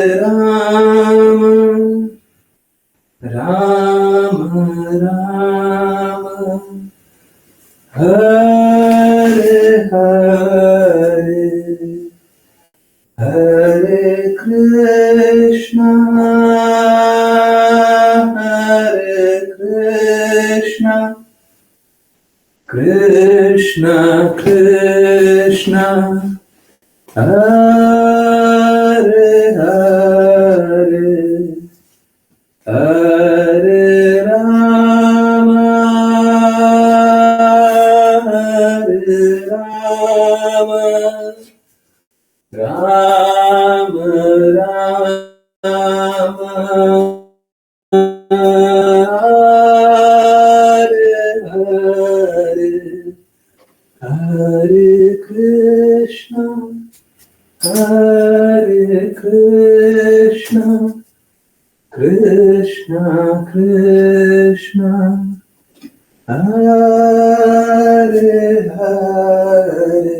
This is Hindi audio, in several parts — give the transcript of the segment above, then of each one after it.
राम राम राम हरे हरे हरे कृष्णा कृष्णा कृष्णा हरे हरे हरे राम राम राम हरे हरे हरे कृष्णा कृष्णा कृष्णा हरे हरे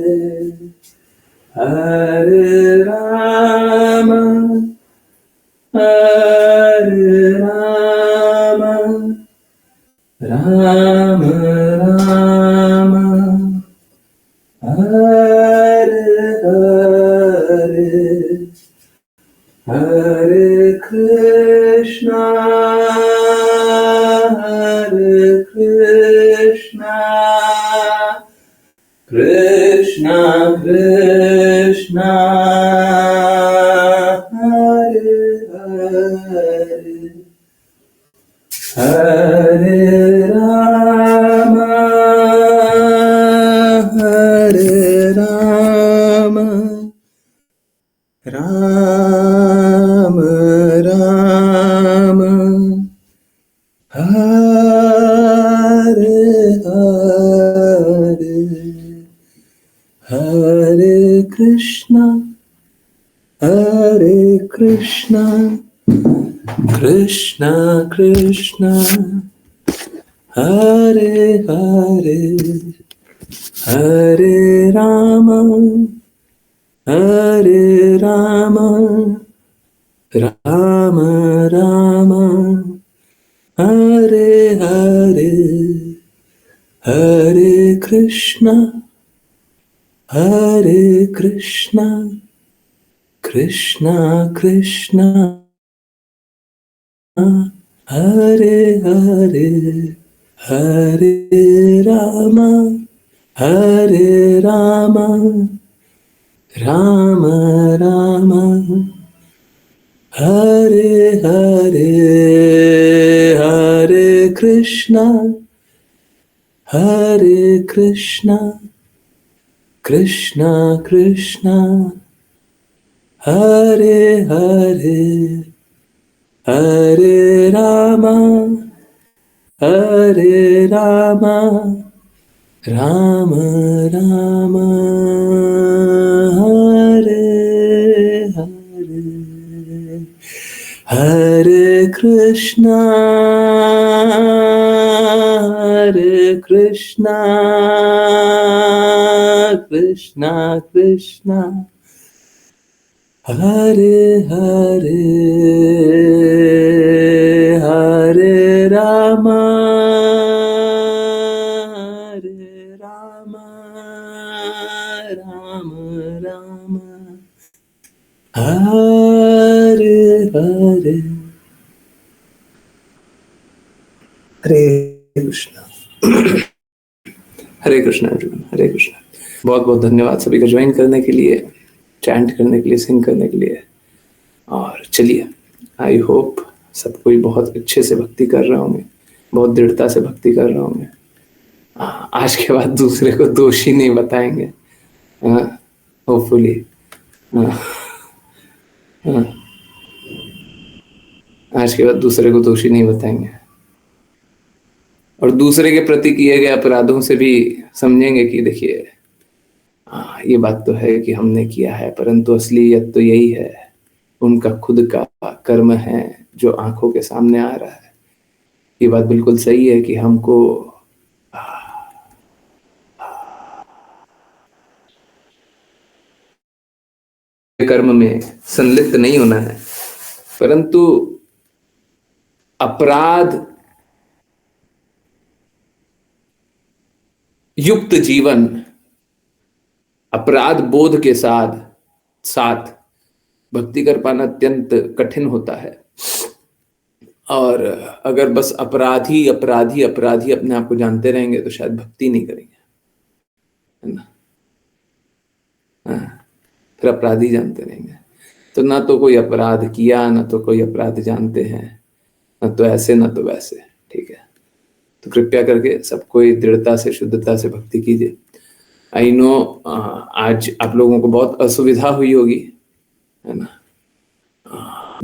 हरे राम राम राम हरे हरे हरे कृष्णा कृष्णा कृष्णा हरे हरे हरे राम राम राम हरे हरे हरे कृष्णा कृष्णा कृष्णा हरे हरे हरे राम राम राम राम हरे हरे हरे कृष्णा कृष्णा कृष्णा हरे हरे हरे राम राम राम हरे हरे हरे कृष्णा कृष्णा कृष्णा हरे हरे हरे राम राम राम हरे हरे हरे कृष्णा कृष्णा कृष्णा हरे हरे हरे राम राम राम हरे हरे हरे कृष्णा हरे कृष्णा एवरीवन हरे कृष्णा। बहुत बहुत धन्यवाद सभी का ज्वाइन करने के लिए, चैंट करने के लिए, सिंग करने के लिए। और चलिए, आई होप सब कोई बहुत अच्छे से भक्ति कर रहे होंगे, बहुत दृढ़ता से भक्ति कर रहे होंगे। आज के बाद दूसरे को दोषी नहीं बताएंगे, होपफुली। आज के बाद दूसरे को दोषी नहीं बताएंगे और दूसरे के प्रति किए गए अपराधों से भी समझेंगे कि देखिए, ये बात तो है कि हमने किया है, परंतु असलियत तो यही है, उनका खुद का कर्म है जो आंखों के सामने आ रहा है। ये बात बिल्कुल सही है कि हमको कर्म में संलिप्त नहीं होना है। परंतु अपराध युक्त जीवन अपराध बोध के साथ साथ भक्ति कर पाना अत्यंत कठिन होता है। और अगर बस अपराधी अपराधी अपराधी अपने आप को जानते रहेंगे तो शायद भक्ति नहीं करेंगे, है ना। फिर अपराधी जानते रहेंगे तो ना तो कोई अपराध किया, ना तो कोई अपराध जानते हैं, ना तो ऐसे ना तो वैसे। ठीक है, तो कृपया करके सबको दृढ़ता से शुद्धता से भक्ति कीजिए। आई नो आज आप लोगों को बहुत असुविधा हुई होगी, है ना।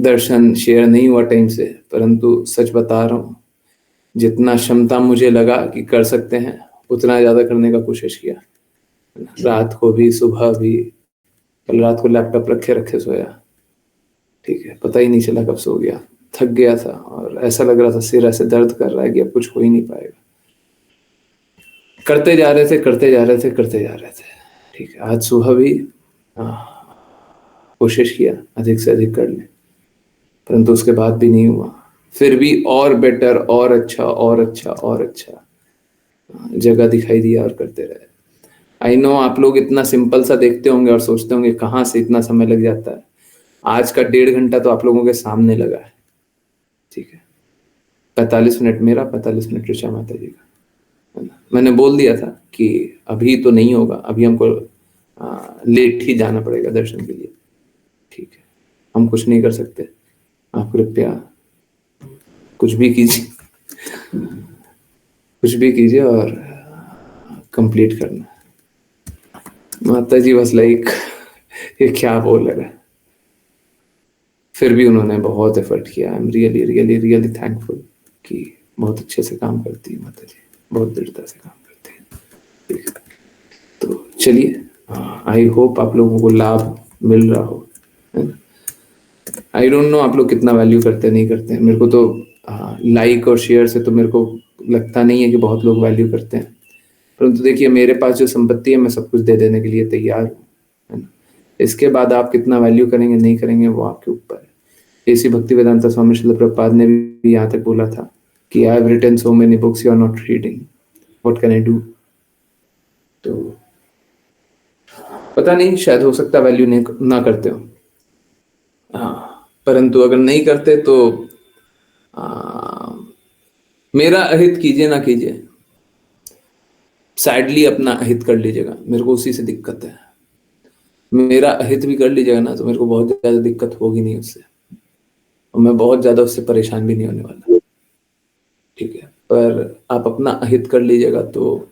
दर्शन शेयर नहीं हुआ टाइम से, परंतु सच बता रहा हूँ, जितना क्षमता मुझे लगा कि कर सकते हैं उतना ज्यादा करने का कोशिश किया। रात को भी, सुबह भी, कल रात को लैपटॉप रखे रखे सोया। ठीक है, पता ही नहीं चला कब सो गया, थक गया था और ऐसा लग रहा था सिर ऐसे दर्द कर रहा है कि अब कुछ हो ही नहीं पाएगा। करते जा रहे थे करते जा रहे थे करते जा रहे थे। ठीक है, आज सुबह भी कोशिश किया अधिक से अधिक कर ले, परंतु उसके बाद भी नहीं हुआ। फिर भी और बेटर और अच्छा और अच्छा और अच्छा जगह दिखाई दिया और करते रहे। आई नो आप लोग इतना सिंपल सा देखते होंगे और सोचते होंगे कहाँ से इतना समय लग जाता है। आज का 1.5 घंटा तो आप लोगों के सामने लगा है। ठीक है, 45 मिनट मेरा, 45 मिनट ऋचा माता जी का। मैंने बोल दिया था कि अभी तो नहीं होगा, अभी हमको लेट ही जाना पड़ेगा दर्शन के लिए। ठीक है, हम कुछ नहीं कर सकते, आप कृपया कुछ भी कीजिए कुछ भी कीजिए और कंप्लीट करना। माता जी बस लाइक ये क्या बोल रहा है, फिर भी उन्होंने बहुत एफर्ट किया। I am really really really thankful कि बहुत अच्छे से काम करती है माता जी, बहुत दृढ़ता से काम करती है। ठीक है, तो चलिए, आई होप आप लोगों को लाभ मिल रहा हो। आई डोंट नो आप लोग कितना वैल्यू करते नहीं करते हैं। मेरे को तो लाइक और शेयर से तो मेरे को लगता नहीं है कि बहुत लोग वैल्यू करते हैं, परंतु देखिए मेरे पास जो संपत्ति है मैं सब कुछ दे देने के लिए तैयार हूँ, है ना। इसके बाद आप कितना वैल्यू करेंगे नहीं करेंगे वो आपके ऊपर है। इसी भक्ति वेदांता स्वामी श्रील प्रभुपाद ने भी यहाँ तक बोला था कि I have written so many books you are not reading, what can I do. तो पता नहीं, शायद हो सकता वैल्यू नहीं ना करते हो, हाँ, परंतु अगर नहीं करते तो मेरा अहित कीजिए ना कीजिए, सैडली अपना अहित कर लीजिएगा, मेरे को उसी से दिक्कत है। मेरा अहित भी कर लीजिएगा ना तो मेरे को बहुत ज्यादा दिक्कत होगी नहीं उससे, और मैं बहुत ज्यादा उससे परेशान भी नहीं होने वाला। ठीक है, पर आप अपना अहित कर लीजिएगा तो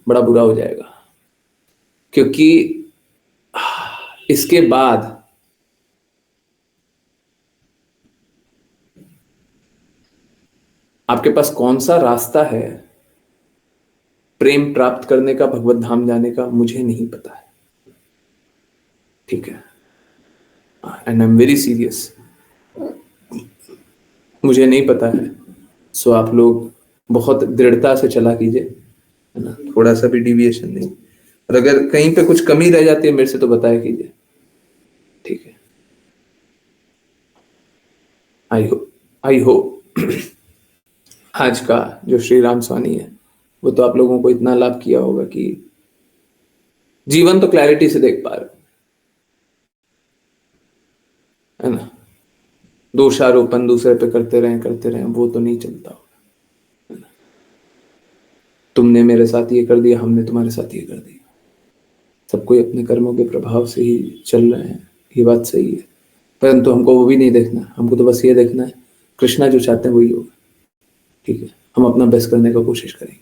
बड़ा बुरा हो जाएगा, क्योंकि इसके बाद आपके पास कौन सा रास्ता है प्रेम प्राप्त करने का, भगवत धाम जाने का, मुझे नहीं पता है। ठीक है, and I am very serious, मुझे नहीं पता है। सो आप लोग बहुत दृढ़ता से चला कीजिए, है ना, थोड़ा सा भी डिविएशन नहीं। और अगर कहीं पे कुछ कमी रह जाती है मेरे से तो बताया कीजिए। ठीक है, आई हो आज का जो श्री राम स्वामी है वो तो आप लोगों को इतना लाभ किया होगा कि जीवन तो क्लैरिटी से देख पा रहे, है ना। दोषारोपण दूसरे पे करते रहे वो तो नहीं चलता होगा, है ना। तुमने मेरे साथ ये कर दिया, हमने तुम्हारे साथ ये कर दिया, सब कोई अपने कर्मों के प्रभाव से ही चल रहे हैं, ये बात सही है। परंतु हमको वो भी नहीं देखना, हमको तो बस ये देखना है कृष्णा जो चाहते हैं वही होगा। ठीक है, हम अपना बेस्ट करने का कोशिश करेंगे,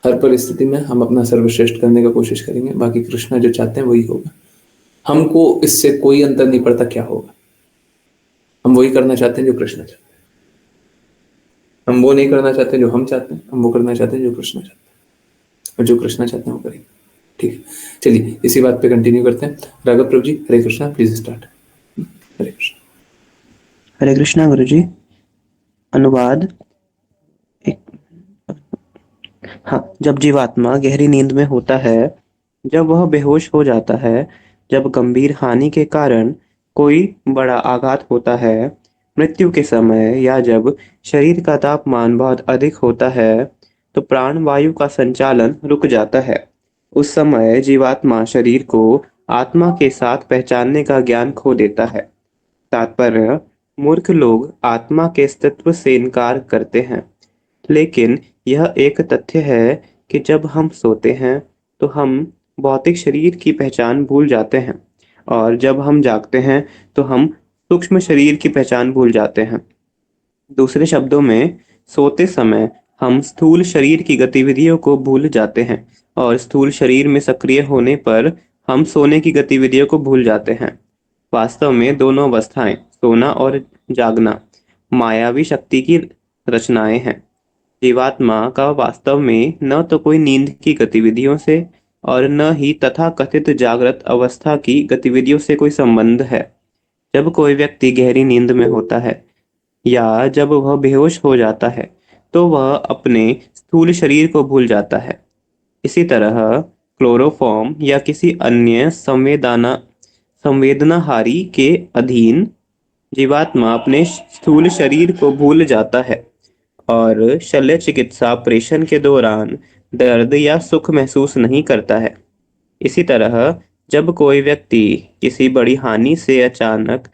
हर परिस्थिति में हम अपना सर्वश्रेष्ठ करने का कोशिश करेंगे, बाकी कृष्णा जो चाहते हैं वही होगा। हमको इससे कोई अंतर नहीं पड़ता क्या होगा, हम वही करना चाहते हैं जो कृष्णा चाहते हैं। हम वो नहीं करना चाहते जो हम चाहते हैं, हम वो करना चाहते हैं जो कृष्णा चाहते हैं, और जो कृष्णा चाहते हैं वो करेंगे। ठीक है, चलिए इसी बात पे कंटिन्यू करते हैं। राघव प्रभु जी, हरे कृष्णा, प्लीज स्टार्ट। हरे कृष्णा। हरे कृष्णा गुरु जी। अनुवाद। हाँ, जब जीवात्मा गहरी नींद में होता है, जब वह बेहोश हो जाता है, जब गंभीर हानि के कारण कोई बड़ा आघात होता है, मृत्यु के समय या जब शरीर का तापमान बहुत अधिक होता है, तो प्राण वायु का संचालन रुक जाता है। उस समय जीवात्मा शरीर को आत्मा के साथ पहचानने का ज्ञान खो देता है। तात्पर्य, मूर्ख लोग आत्मा के अस्तित्व से इनकार करते हैं, लेकिन यह एक तथ्य है कि जब हम सोते हैं तो हम भौतिक शरीर की पहचान भूल जाते हैं, और जब हम जागते हैं तो हम सूक्ष्म शरीर की पहचान भूल जाते हैं। दूसरे शब्दों में, सोते समय हम स्थूल शरीर की गतिविधियों को भूल जाते हैं, और स्थूल शरीर में सक्रिय होने पर हम सोने की गतिविधियों को भूल जाते हैं। वास्तव में दोनों अवस्थाएं, सोना और जागना, मायावी शक्ति की रचनाएं हैं। जीवात्मा का वास्तव में न तो कोई नींद की गतिविधियों से और न ही तथाकथित जागृत अवस्था की गतिविधियों से कोई संबंध है। जब कोई व्यक्ति गहरी नींद में होता है या जब वह बेहोश हो जाता है, तो वह अपने स्थूल शरीर को भूल जाता है। इसी तरह क्लोरोफॉर्म या किसी अन्य संवेदनाहारी के अधीन जीवात्मा अपने स्थूल शरीर को भूल जाता है और शल्य चिकित्सा ऑपरेशन के दौरान दर्द या सुख महसूस नहीं करता है। इसी तरह जब कोई व्यक्ति किसी बड़ी हानि से अचानक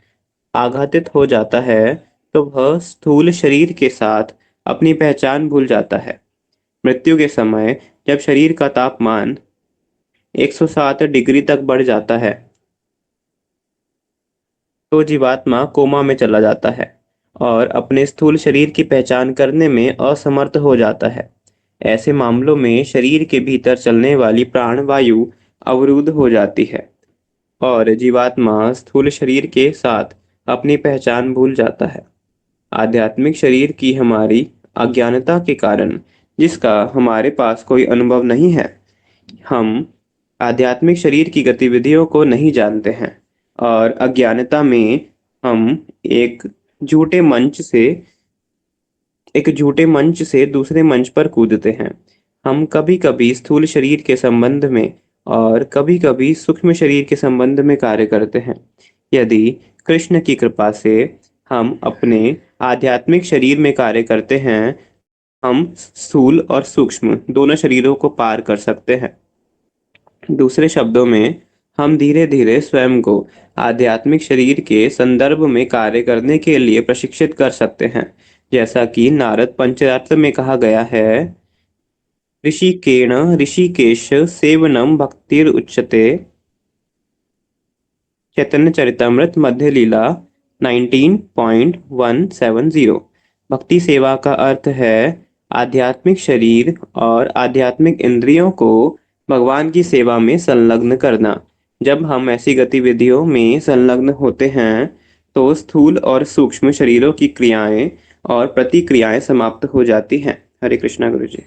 आघातित हो जाता है, तो वह स्थूल शरीर के साथ अपनी पहचान भूल जाता है। मृत्यु के समय जब शरीर का तापमान 107 डिग्री तक बढ़ जाता है, तो जीवात्मा कोमा में चला जाता है और अपने स्थूल शरीर की पहचान करने में असमर्थ हो जाता है। ऐसे मामलों में शरीर के भीतर चलने वाली प्राण वायु अवरुद्ध हो जाती है और जीवात्मा स्थूल शरीर के साथ अपनी पहचान भूल जाता है। आध्यात्मिक शरीर की हमारी अज्ञानता के कारण, जिसका हमारे पास कोई अनुभव नहीं है, हम आध्यात्मिक शरीर की गतिविधियों को नहीं जानते हैं, और अज्ञानता में हम एक झूठे मंच से दूसरे मंच पर कूदते हैं। हम कभी कभी स्थूल शरीर के संबंध में और कभी कभी सूक्ष्म शरीर के संबंध में कार्य करते हैं। यदि कृष्ण की कृपा से हम अपने आध्यात्मिक शरीर में कार्य करते हैं, हम स्थूल और सूक्ष्म दोनों शरीरों को पार कर सकते हैं। दूसरे शब्दों में, हम धीरे धीरे स्वयं को आध्यात्मिक शरीर के संदर्भ में कार्य करने के लिए प्रशिक्षित कर सकते हैं। जैसा कि नारद पंचरात्र में कहा गया है, ऋषिकेण ऋषिकेश सेवनम भक्तिर उच्यते। चैतन्य चरितमृत मध्य लीला 19.170। भक्ति सेवा का अर्थ है आध्यात्मिक शरीर और आध्यात्मिक इंद्रियों को भगवान की सेवा में संलग्न करना। जब हम ऐसी गतिविधियों में संलग्न होते हैं, तो स्थूल और सूक्ष्म शरीरों की क्रियाएं और प्रतिक्रियाएं समाप्त हो जाती हैं। हरे कृष्णा गुरु जी।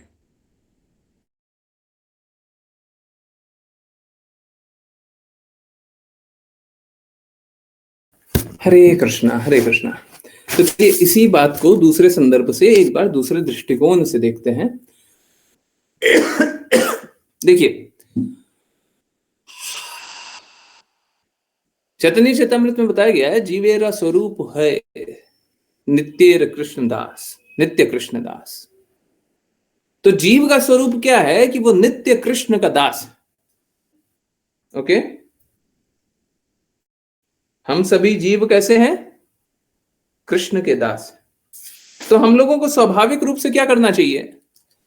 हरे कृष्णा, हरे कृष्णा। तो चलिए इसी बात को दूसरे संदर्भ से एक बार दूसरे दृष्टिकोण से देखते हैं। देखिए, चैतन्य चैतामृत में बताया गया है, जीवेरा स्वरूप है नित्य कृष्णदास, नित्य कृष्णदास। तो जीव का स्वरूप क्या है कि वो नित्य कृष्ण का दास है। ओके, हम सभी जीव कैसे हैं? कृष्ण के दास। तो हम लोगों को स्वाभाविक रूप से क्या करना चाहिए?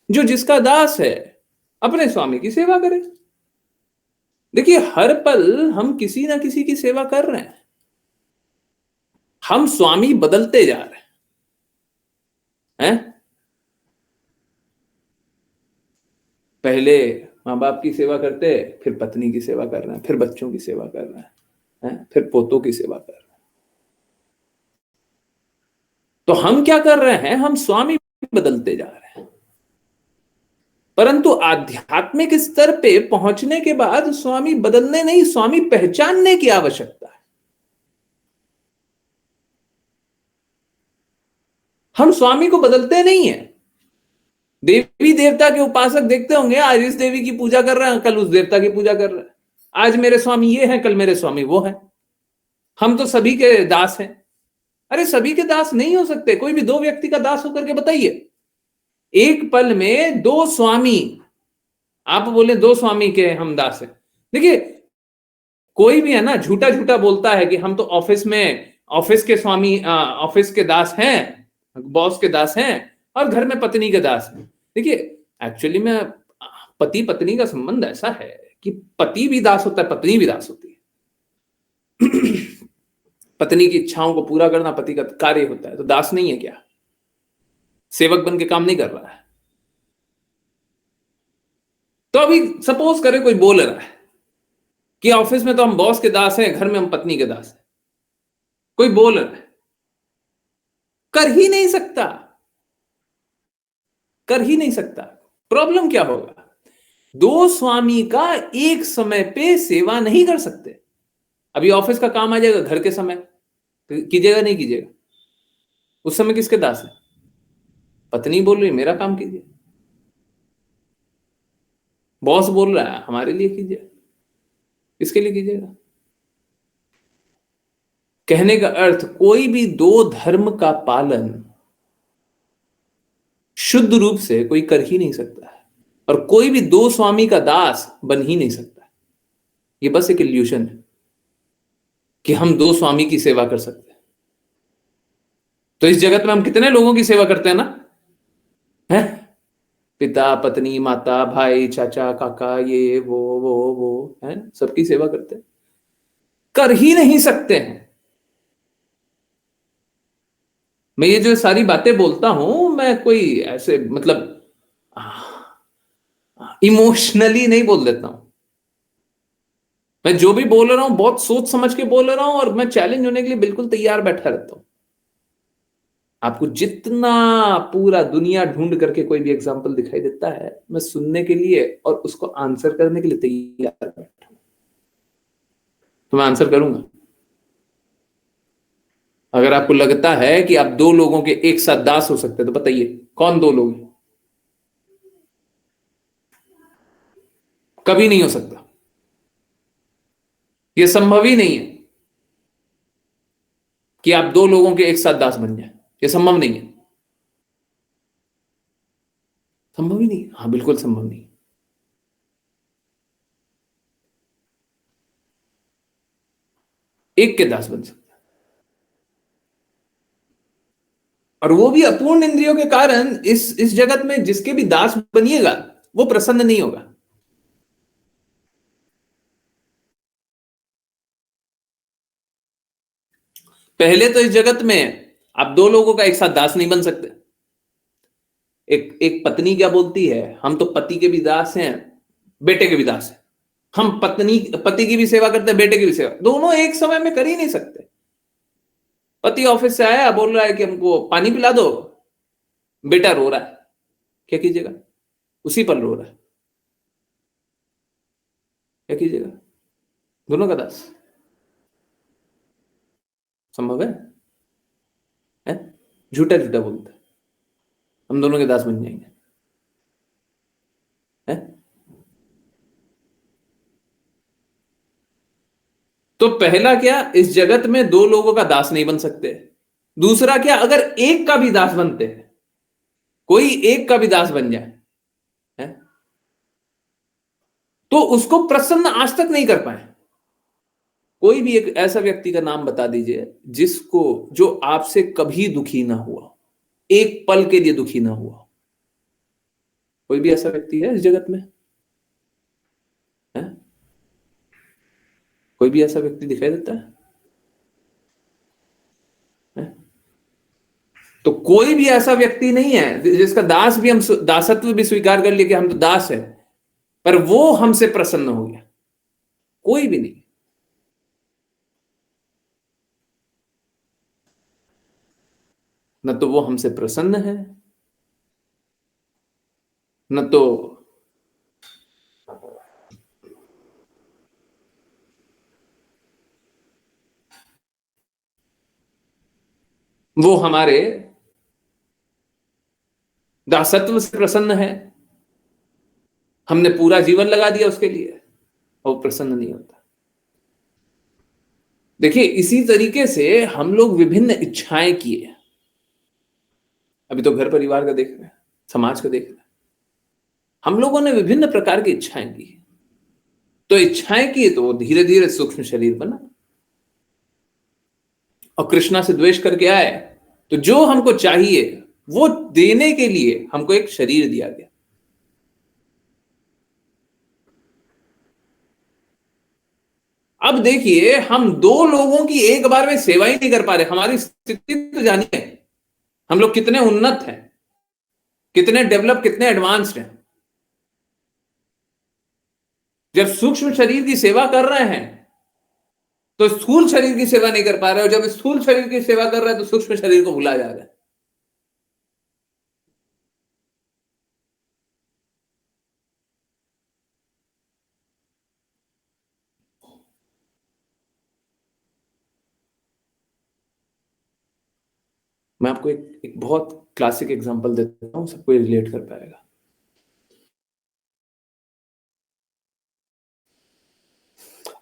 जो जिसका दास है अपने स्वामी की सेवा करे। देखिए, हर पल हम किसी ना किसी की सेवा कर रहे हैं। हम स्वामी बदलते जा रहे हैं। पहले माँ बाप की सेवा करते, फिर पत्नी की सेवा कर रहे हैं, फिर बच्चों की सेवा कर रहे हैं, फिर पोतों की सेवा कर रहे हैं। तो हम क्या कर रहे हैं? हम स्वामी बदलते जा रहे हैं। परंतु आध्यात्मिक स्तर पे पहुंचने के बाद स्वामी बदलने नहीं, स्वामी पहचानने की आवश्यकता है। हम स्वामी को बदलते नहीं है। देवी देवता के उपासक देखते होंगे, आज इस देवी की पूजा कर रहे हैं, कल उस देवता की पूजा कर रहे हैं। आज मेरे स्वामी ये हैं, कल मेरे स्वामी वो हैं। हम तो सभी के दास हैं। अरे सभी के दास नहीं हो सकते, कोई भी दो व्यक्ति का दास होकर के बताइए। एक पल में दो स्वामी, आप बोले दो स्वामी के हम दास हैं। देखिए कोई भी है ना झूठा झूठा बोलता है कि हम तो ऑफिस में ऑफिस के स्वामी, ऑफिस के दास हैं, बॉस के दास हैं, और घर में पत्नी के दास हैं। देखिए एक्चुअली में पति पत्नी का संबंध ऐसा है कि पति भी दास होता है, पत्नी भी दास होती है। पत्नी की इच्छाओं को पूरा करना पति का कार्य होता है, तो दास नहीं है क्या? सेवक बन के काम नहीं कर रहा है? तो अभी सपोज करें कोई बोल रहा है कि ऑफिस में तो हम बॉस के दास हैं, घर में हम पत्नी के दास हैं। कोई बोल रहा है, कर ही नहीं सकता, कर ही नहीं सकता। प्रॉब्लम क्या होगा? दो स्वामी का एक समय पे सेवा नहीं कर सकते। अभी ऑफिस का काम आ जाएगा घर के समय, तो कीजिएगा नहीं कीजिएगा? उस समय किसके दास है? पत्नी बोल रही मेरा काम कीजिए, बॉस बोल रहा है हमारे लिए कीजिए, किसके लिए कीजिएगा? कहने का अर्थ कोई भी दो धर्म का पालन शुद्ध रूप से कोई कर ही नहीं सकता है, और कोई भी दो स्वामी का दास बन ही नहीं सकता। ये बस एक इल्यूशन है कि हम दो स्वामी की सेवा कर सकते हैं। तो इस जगत में हम कितने लोगों की सेवा करते हैं ना, हैं? पिता पत्नी माता भाई चाचा काका ये वो हैं, सबकी सेवा करते हैं, कर ही नहीं सकते हैं। मैं ये जो सारी बातें बोलता हूं, मैं कोई ऐसे मतलब इमोशनली नहीं बोल देता हूं। मैं जो भी बोल रहा हूं बहुत सोच समझ के बोल रहा हूं, और मैं चैलेंज होने के लिए बिल्कुल तैयार बैठा रहता हूं। आपको जितना पूरा दुनिया ढूंढ करके कोई भी एग्जांपल दिखाई देता है, मैं सुनने के लिए और उसको आंसर करने के लिए तैयार बैठा हूं। तो मैं आंसर करूंगा। अगर आपको लगता है कि आप दो लोगों के एक साथ दास हो सकते हैं, तो बताइए कौन दो लोग? कभी नहीं हो सकता, यह संभव ही नहीं है कि आप दो लोगों के एक साथ दास बन जाए। यह संभव नहीं है, संभव ही नहीं। हाँ बिल्कुल संभव नहीं। एक के दास बन सकते, और वो भी अपूर्ण इंद्रियों के कारण। इस जगत में जिसके भी दास बनिएगा वो प्रसन्न नहीं होगा। पहले तो इस जगत में आप दो लोगों का एक साथ दास नहीं बन सकते। एक एक पत्नी क्या बोलती है, हम तो पति के भी दास हैं, बेटे के भी दास हैं। हम पति की भी सेवा करते हैं, बेटे की भी सेवा, दोनों एक समय में कर ही नहीं सकते। पति ऑफिस से आया, बोल रहा है कि हमको पानी पिला दो, बेटा रो रहा है, क्या कीजिएगा? उसी पर रो रहा है, क्या कीजिएगा? दोनों का दास संभव है? झूठा झूठा बोलता है हम दोनों के दास बन जाएंगे, है? तो पहला क्या, इस जगत में दो लोगों का दास नहीं बन सकते। दूसरा क्या, अगर एक का भी दास बनते हैं, कोई एक का भी दास बन जाए, है? तो उसको प्रसन्न आज तक नहीं कर पाए। कोई भी एक ऐसा व्यक्ति का नाम बता दीजिए जिसको, जो आपसे कभी दुखी ना हुआ, एक पल के लिए दुखी ना हुआ। कोई भी ऐसा व्यक्ति है इस जगत में? है? कोई भी ऐसा व्यक्ति दिखाई देता है? है? तो कोई भी ऐसा व्यक्ति नहीं है जिसका दास भी, हम दासत्व भी स्वीकार कर लिए कि हम तो दास है, पर वो हमसे प्रसन्न हो गया। कोई भी नहीं। न तो वो हमसे प्रसन्न है, न तो वो हमारे दासत्व से प्रसन्न है। हमने पूरा जीवन लगा दिया उसके लिए, और प्रसन्न नहीं होता। देखिए, इसी तरीके से हम लोग विभिन्न इच्छाएं किए। अभी तो घर परिवार का देख रहे हैं, समाज का देख रहे हैं। हम लोगों ने विभिन्न प्रकार की इच्छाएं की, तो इच्छाएं की तो वो धीरे धीरे सूक्ष्म शरीर बना। और कृष्णा से द्वेष करके आए, तो जो हमको चाहिए वो देने के लिए हमको एक शरीर दिया गया। अब देखिए, हम दो लोगों की एक बार में सेवा ही नहीं कर पा रहे। हमारी स्थिति तो जानिए, हम लोग कितने उन्नत हैं, कितने डेवलप, कितने एडवांस्ड हैं। जब सूक्ष्म शरीर की सेवा कर रहे हैं तो स्थूल शरीर की सेवा नहीं कर पा रहे, और जब स्थूल शरीर की सेवा कर रहे हैं तो सूक्ष्म शरीर को भुला जा रहे हैं। मैं आपको एक बहुत क्लासिक एग्जांपल देता हूं, सबको रिलेट कर पाएगा।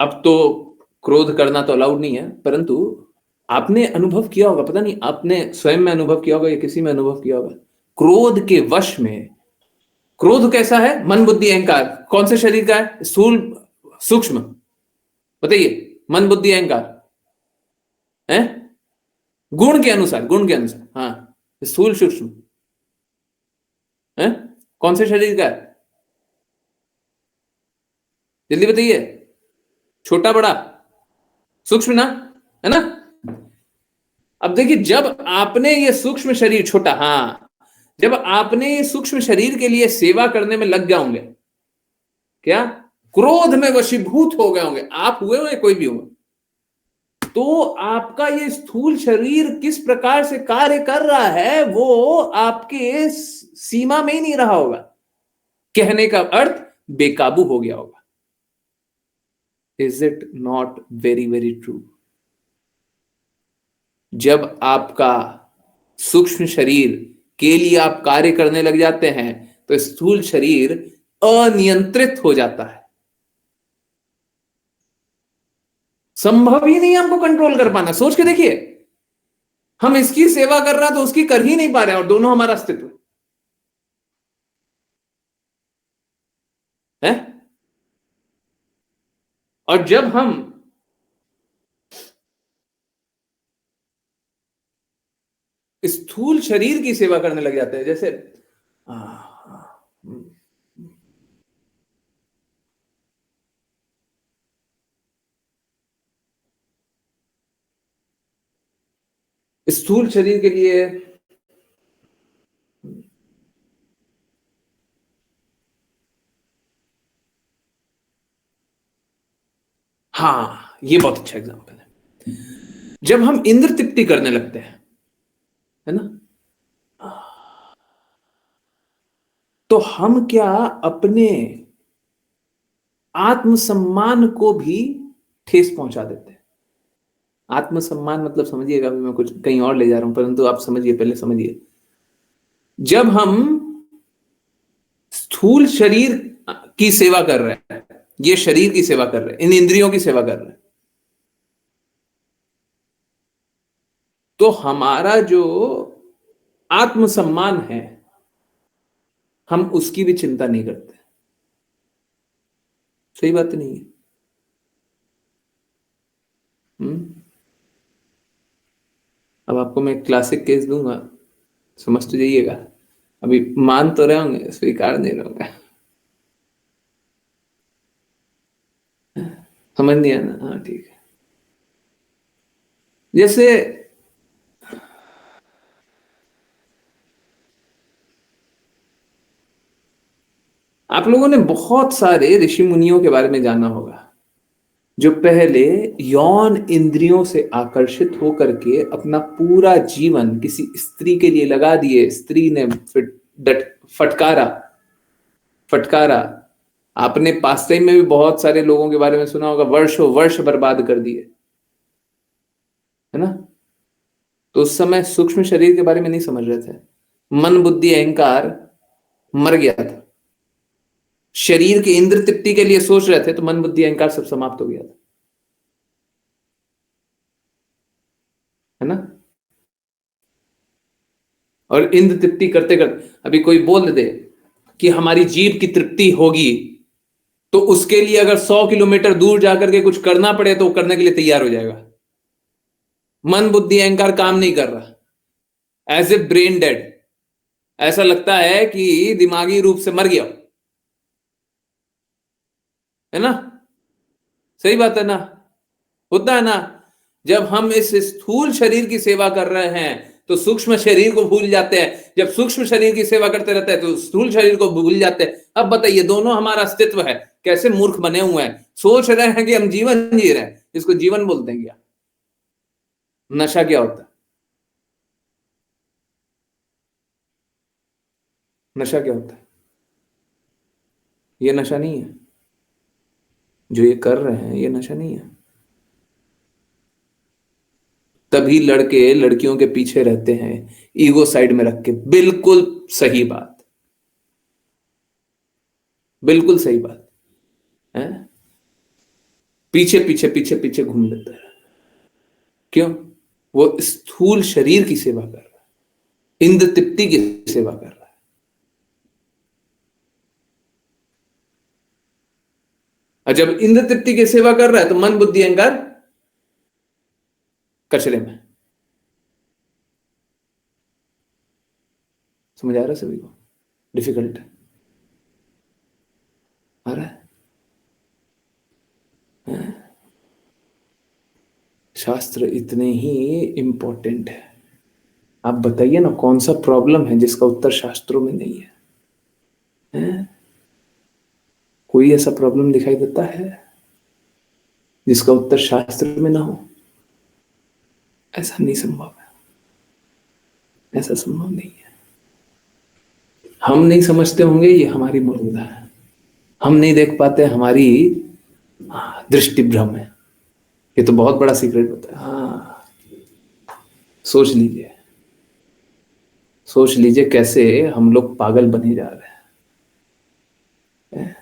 अब तो क्रोध करना तो अलाउड नहीं है, परंतु आपने अनुभव किया होगा, पता नहीं आपने स्वयं में अनुभव किया होगा या किसी में अनुभव किया होगा, क्रोध के वश में। क्रोध कैसा है? मन बुद्धि अहंकार कौन से शरीर का है? स्थूल, सूक्ष्म? बताइए, मन बुद्धि अहंकार है गुण के अनुसार, गुण के अनुसार। हाँ, स्थूल सूक्ष्म है कौन से शरीर का है? जल्दी बताइए, छोटा बड़ा सूक्ष्म ना, है ना? अब देखिए, जब आपने ये सूक्ष्म शरीर, छोटा, हाँ, जब आपने ये सूक्ष्म शरीर के लिए सेवा करने में लग गए होंगे, क्या क्रोध में वशीभूत हो गए होंगे, आप हुए हो या कोई भी हुआ, तो आपका ये स्थूल शरीर किस प्रकार से कार्य कर रहा है वो आपके सीमा में ही नहीं रहा होगा। कहने का अर्थ बेकाबू हो गया होगा। Is it not very very true? जब आपका सूक्ष्म शरीर के लिए आप कार्य करने लग जाते हैं तो स्थूल शरीर अनियंत्रित हो जाता है। संभव ही नहीं हमको कंट्रोल कर पाना। सोच के देखिए, हम इसकी सेवा कर रहे हैं तो उसकी कर ही नहीं पा रहे हैं, और दोनों हमारा अस्तित्व है। और जब हम स्थूल शरीर की सेवा करने लग जाते हैं, जैसे स्थूल शरीर के लिए हाँ, ये बहुत अच्छा एग्जांपल है। जब हम इंद्र तृप्ति करने लगते हैं, है ना, तो हम क्या अपने आत्मसम्मान को भी ठेस पहुंचा देते हैं। आत्मसम्मान मतलब समझिएगा, मैं कुछ कहीं और ले जा रहा हूं, परंतु आप समझिए, पहले समझिए। जब हम स्थूल शरीर की सेवा कर रहे हैं, ये शरीर की सेवा कर रहे हैं, इन इंद्रियों की सेवा कर रहे हैं, तो हमारा जो आत्मसम्मान है हम उसकी भी चिंता नहीं करते। सही बात नहीं है? अब आपको मैं क्लासिक केस दूंगा, समझ तो जाइएगा। अभी मान तो रहे होंगे, स्वीकार नहीं रहे होंगे, समझ नहीं आना? हाँ, ठीक है। जैसे आप लोगों ने बहुत सारे ऋषि मुनियों के बारे में जाना होगा जो पहले यौन इंद्रियों से आकर्षित होकर के अपना पूरा जीवन किसी स्त्री के लिए लगा दिए। स्त्री ने फटकारा फटकारा। आपने पास टाइम में भी बहुत सारे लोगों के बारे में सुना होगा, वर्षों वर्ष बर्बाद कर दिए, है ना? तो उस समय सूक्ष्म शरीर के बारे में नहीं समझ रहे थे। मन बुद्धि अहंकार मर गया था। शरीर की इंद्र तृप्ति के लिए सोच रहे थे तो मन बुद्धि अहंकार सब समाप्त हो गया था। और इंद्र तृप्ति करते करते, अभी कोई बोल दे कि हमारी जीभ की तृप्ति होगी, तो उसके लिए अगर 100 किलोमीटर दूर जाकर के कुछ करना पड़े तो करने के लिए तैयार हो जाएगा। मन बुद्धि अहंकार काम नहीं कर रहा, एज ए ब्रेन डेड, ऐसा लगता है कि दिमागी रूप से मर गया, है ना? सही बात है ना? होता है ना? जब हम इस स्थूल शरीर की सेवा कर रहे हैं तो सूक्ष्म शरीर को भूल जाते हैं, जब सूक्ष्म शरीर की सेवा करते रहते हैं तो स्थूल शरीर को भूल जाते हैं। अब बताइए, दोनों हमारा अस्तित्व है, कैसे मूर्ख बने हुए हैं, सोच रहे हैं कि हम जीवन जी रहे हैं। इसको जीवन बोलते हैं क्या? नशा क्या होता है? नशा क्या होता है? ये नशा नहीं है, जो ये कर रहे हैं ये नशा नहीं है। तभी लड़के लड़कियों के पीछे रहते हैं ईगो साइड में रख के। बिल्कुल सही बात, बिल्कुल सही बात है। पीछे पीछे पीछे पीछे घूम लेता है। क्यों? वो स्थूल शरीर की सेवा कर रहा है, इंद्र तृप्ति की सेवा कर रहा है। और जब इंद्र तृप्ति की सेवा कर रहा है तो मन बुद्धि अहंकार कचरे में। समझ आ रहा है सभी को? डिफिकल्ट आ रहा है? शास्त्र इतने ही इंपॉर्टेंट है। आप बताइए ना, कौन सा प्रॉब्लम है जिसका उत्तर शास्त्रों में नहीं है? हैं? कोई ऐसा प्रॉब्लम दिखाई देता है जिसका उत्तर शास्त्र में ना हो? ऐसा नहीं संभव है, ऐसा संभव नहीं है। हम नहीं समझते होंगे, ये हमारी मूर्खता है। हम नहीं देख पाते, हमारी दृष्टि भ्रम है। ये तो बहुत बड़ा सीक्रेट होता है। हाँ, सोच लीजिए, सोच लीजिए कैसे हम लोग पागल बने जा रहे हैं।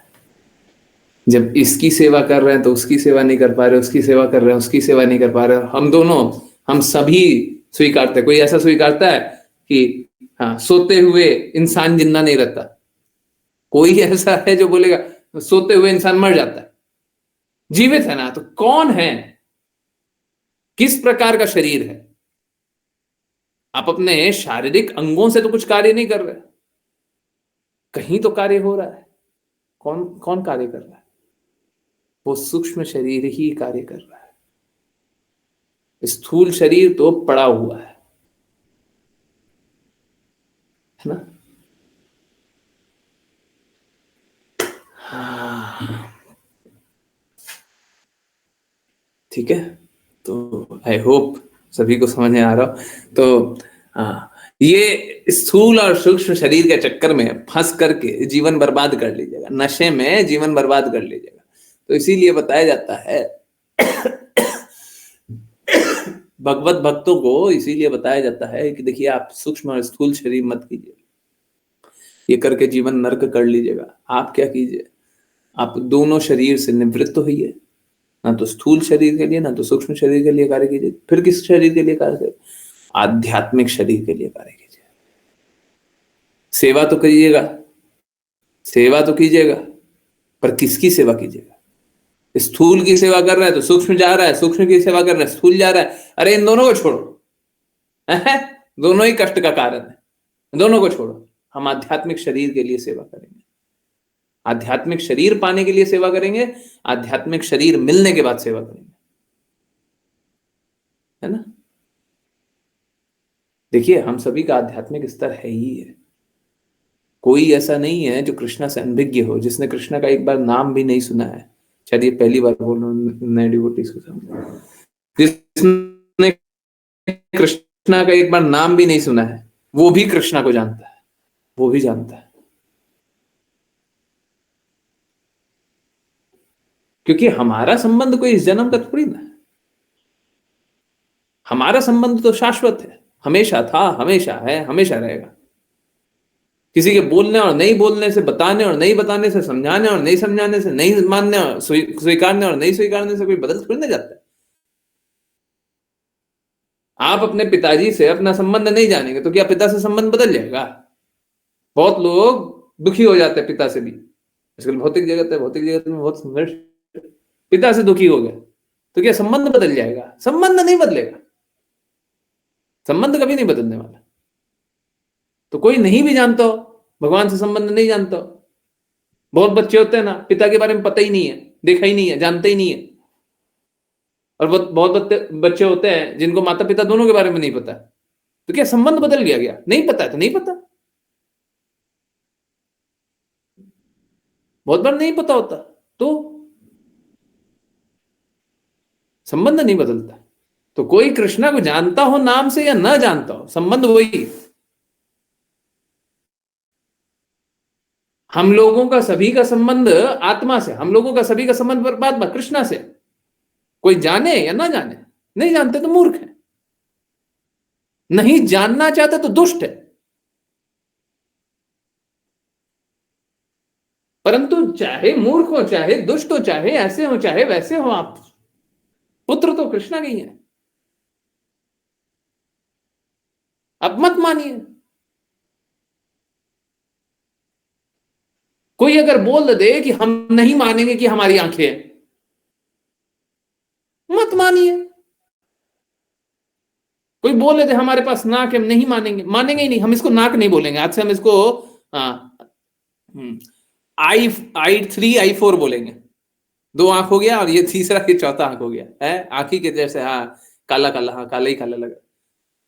जब इसकी सेवा कर रहे हैं तो उसकी सेवा नहीं कर पा रहे, उसकी सेवा कर रहे हैं उसकी सेवा नहीं कर पा रहे। हम दोनों, हम सभी स्वीकारते। कोई ऐसा स्वीकारता है कि हाँ, सोते हुए इंसान जिंदा नहीं रहता? कोई ऐसा है जो बोलेगा सोते हुए इंसान मर जाता है? जीवित है ना? तो कौन है, किस प्रकार का शरीर है? आप अपने शारीरिक अंगों से तो कुछ कार्य नहीं कर रहे, कहीं तो कार्य हो रहा है। कौन कौन कार्य कर रहा है? वो सूक्ष्म शरीर ही कार्य कर रहा है। स्थूल शरीर तो पड़ा हुआ है ना? हाँ, ठीक है। तो आई होप सभी को समझ में आ रहा हो। तो हाँ, ये स्थूल और सूक्ष्म शरीर के चक्कर में फंस करके जीवन बर्बाद कर लीजिएगा, नशे में जीवन बर्बाद कर लीजिएगा। तो इसीलिए बताया जाता है भगवत भक्तों को, इसीलिए बताया जाता है कि देखिए, आप सूक्ष्म और स्थूल शरीर मत कीजिए, ये करके जीवन नर्क कर लीजिएगा। आप क्या कीजिए, आप दोनों शरीर से निवृत्त होइए, ना तो स्थूल शरीर के लिए ना तो सूक्ष्म शरीर के लिए कार्य कीजिए। फिर किस शरीर के लिए कार्य कीजिए? आध्यात्मिक शरीर के लिए कार्य कीजिए। सेवा तो करिएगा, सेवा तो कीजिएगा, पर किसकी सेवा कीजिएगा? स्थूल की सेवा कर रहा है तो सूक्ष्म जा रहा है, सूक्ष्म की सेवा कर रहा है स्थूल जा रहा है। अरे इन दोनों को छोड़ो, दोनों ही कष्ट का कारण है, दोनों को छोड़ो। हम आध्यात्मिक शरीर के लिए सेवा करेंगे, आध्यात्मिक शरीर पाने के लिए सेवा करेंगे, आध्यात्मिक शरीर मिलने के बाद सेवा करेंगे, है ना? देखिए, हम सभी का आध्यात्मिक स्तर है ही है। कोई ऐसा नहीं है जो कृष्णा से अनभिज्ञ हो, जिसने कृष्णा का एक बार नाम भी नहीं सुना है। शायद ये पहली बार बोल रहा हूं नए डिवोटीज के सामने, जिसने कृष्णा का एक बार नाम भी नहीं सुना है, वो भी कृष्णा को जानता है, वो भी जानता है। क्योंकि हमारा संबंध कोई इस जन्म का थोड़ी ना है। हमारा संबंध तो शाश्वत है, हमेशा था, हमेशा है, हमेशा रहेगा। किसी के बोलने और नहीं बोलने से, बताने और नहीं बताने से, समझाने और नहीं समझाने से, नहीं मानने और स्वीकारने और नहीं स्वीकारने से कोई बदल थोड़ी ना जाता है। आप अपने पिताजी से अपना संबंध नहीं जानेंगे तो क्या पिता से संबंध बदल जाएगा? बहुत लोग दुखी हो जाते हैं पिता से भी। आजकल भौतिक जगत है, भौतिक जगत में बहुत संघर्ष। पिता से दुखी हो गए तो क्या संबंध बदल जाएगा? संबंध नहीं बदलेगा, संबंध कभी नहीं बदलने वाला। तो कोई नहीं भी जानता हो, भगवान से संबंध नहीं जानता हो, बहुत बच्चे होते हैं ना, पिता के बारे में पता ही नहीं है, देखा ही नहीं है, जानते ही नहीं है। और बहुत बच्चे होते हैं जिनको माता पिता दोनों के बारे में नहीं पता। तो क्या संबंध बदल गया? क्या नहीं पता है तो नहीं पता। बहुत बार नहीं पता होता तो संबंध नहीं बदलता। तो कोई कृष्णा को जानता हो नाम से या न जानता हो, संबंध वही है। हम लोगों का सभी का संबंध आत्मा से, हम लोगों का सभी का संबंध परमात्मा कृष्णा से। कोई जाने या ना जाने, नहीं जानते तो मूर्ख है, नहीं जानना चाहते तो दुष्ट है। परंतु चाहे मूर्ख हो, चाहे दुष्ट हो, चाहे ऐसे हो, चाहे वैसे हो, आप पुत्र तो कृष्णा के ही है। अब मत मानिए। कोई अगर बोल दे कि हम नहीं मानेंगे कि हमारी आंखें हैं, मत मानिए। कोई बोल दे हमारे पास नाक है, हम नहीं मानेंगे, मानेंगे ही नहीं। हम इसको नाक नहीं बोलेंगे, आज से हम इसको आई आई3 आई4 बोलेंगे। दो आंख हो गया और ये तीसरा ये चौथा आंख हो गया है, आंखी के जैसे। हाँ, काला काला, हाँ काला ही काला लगा।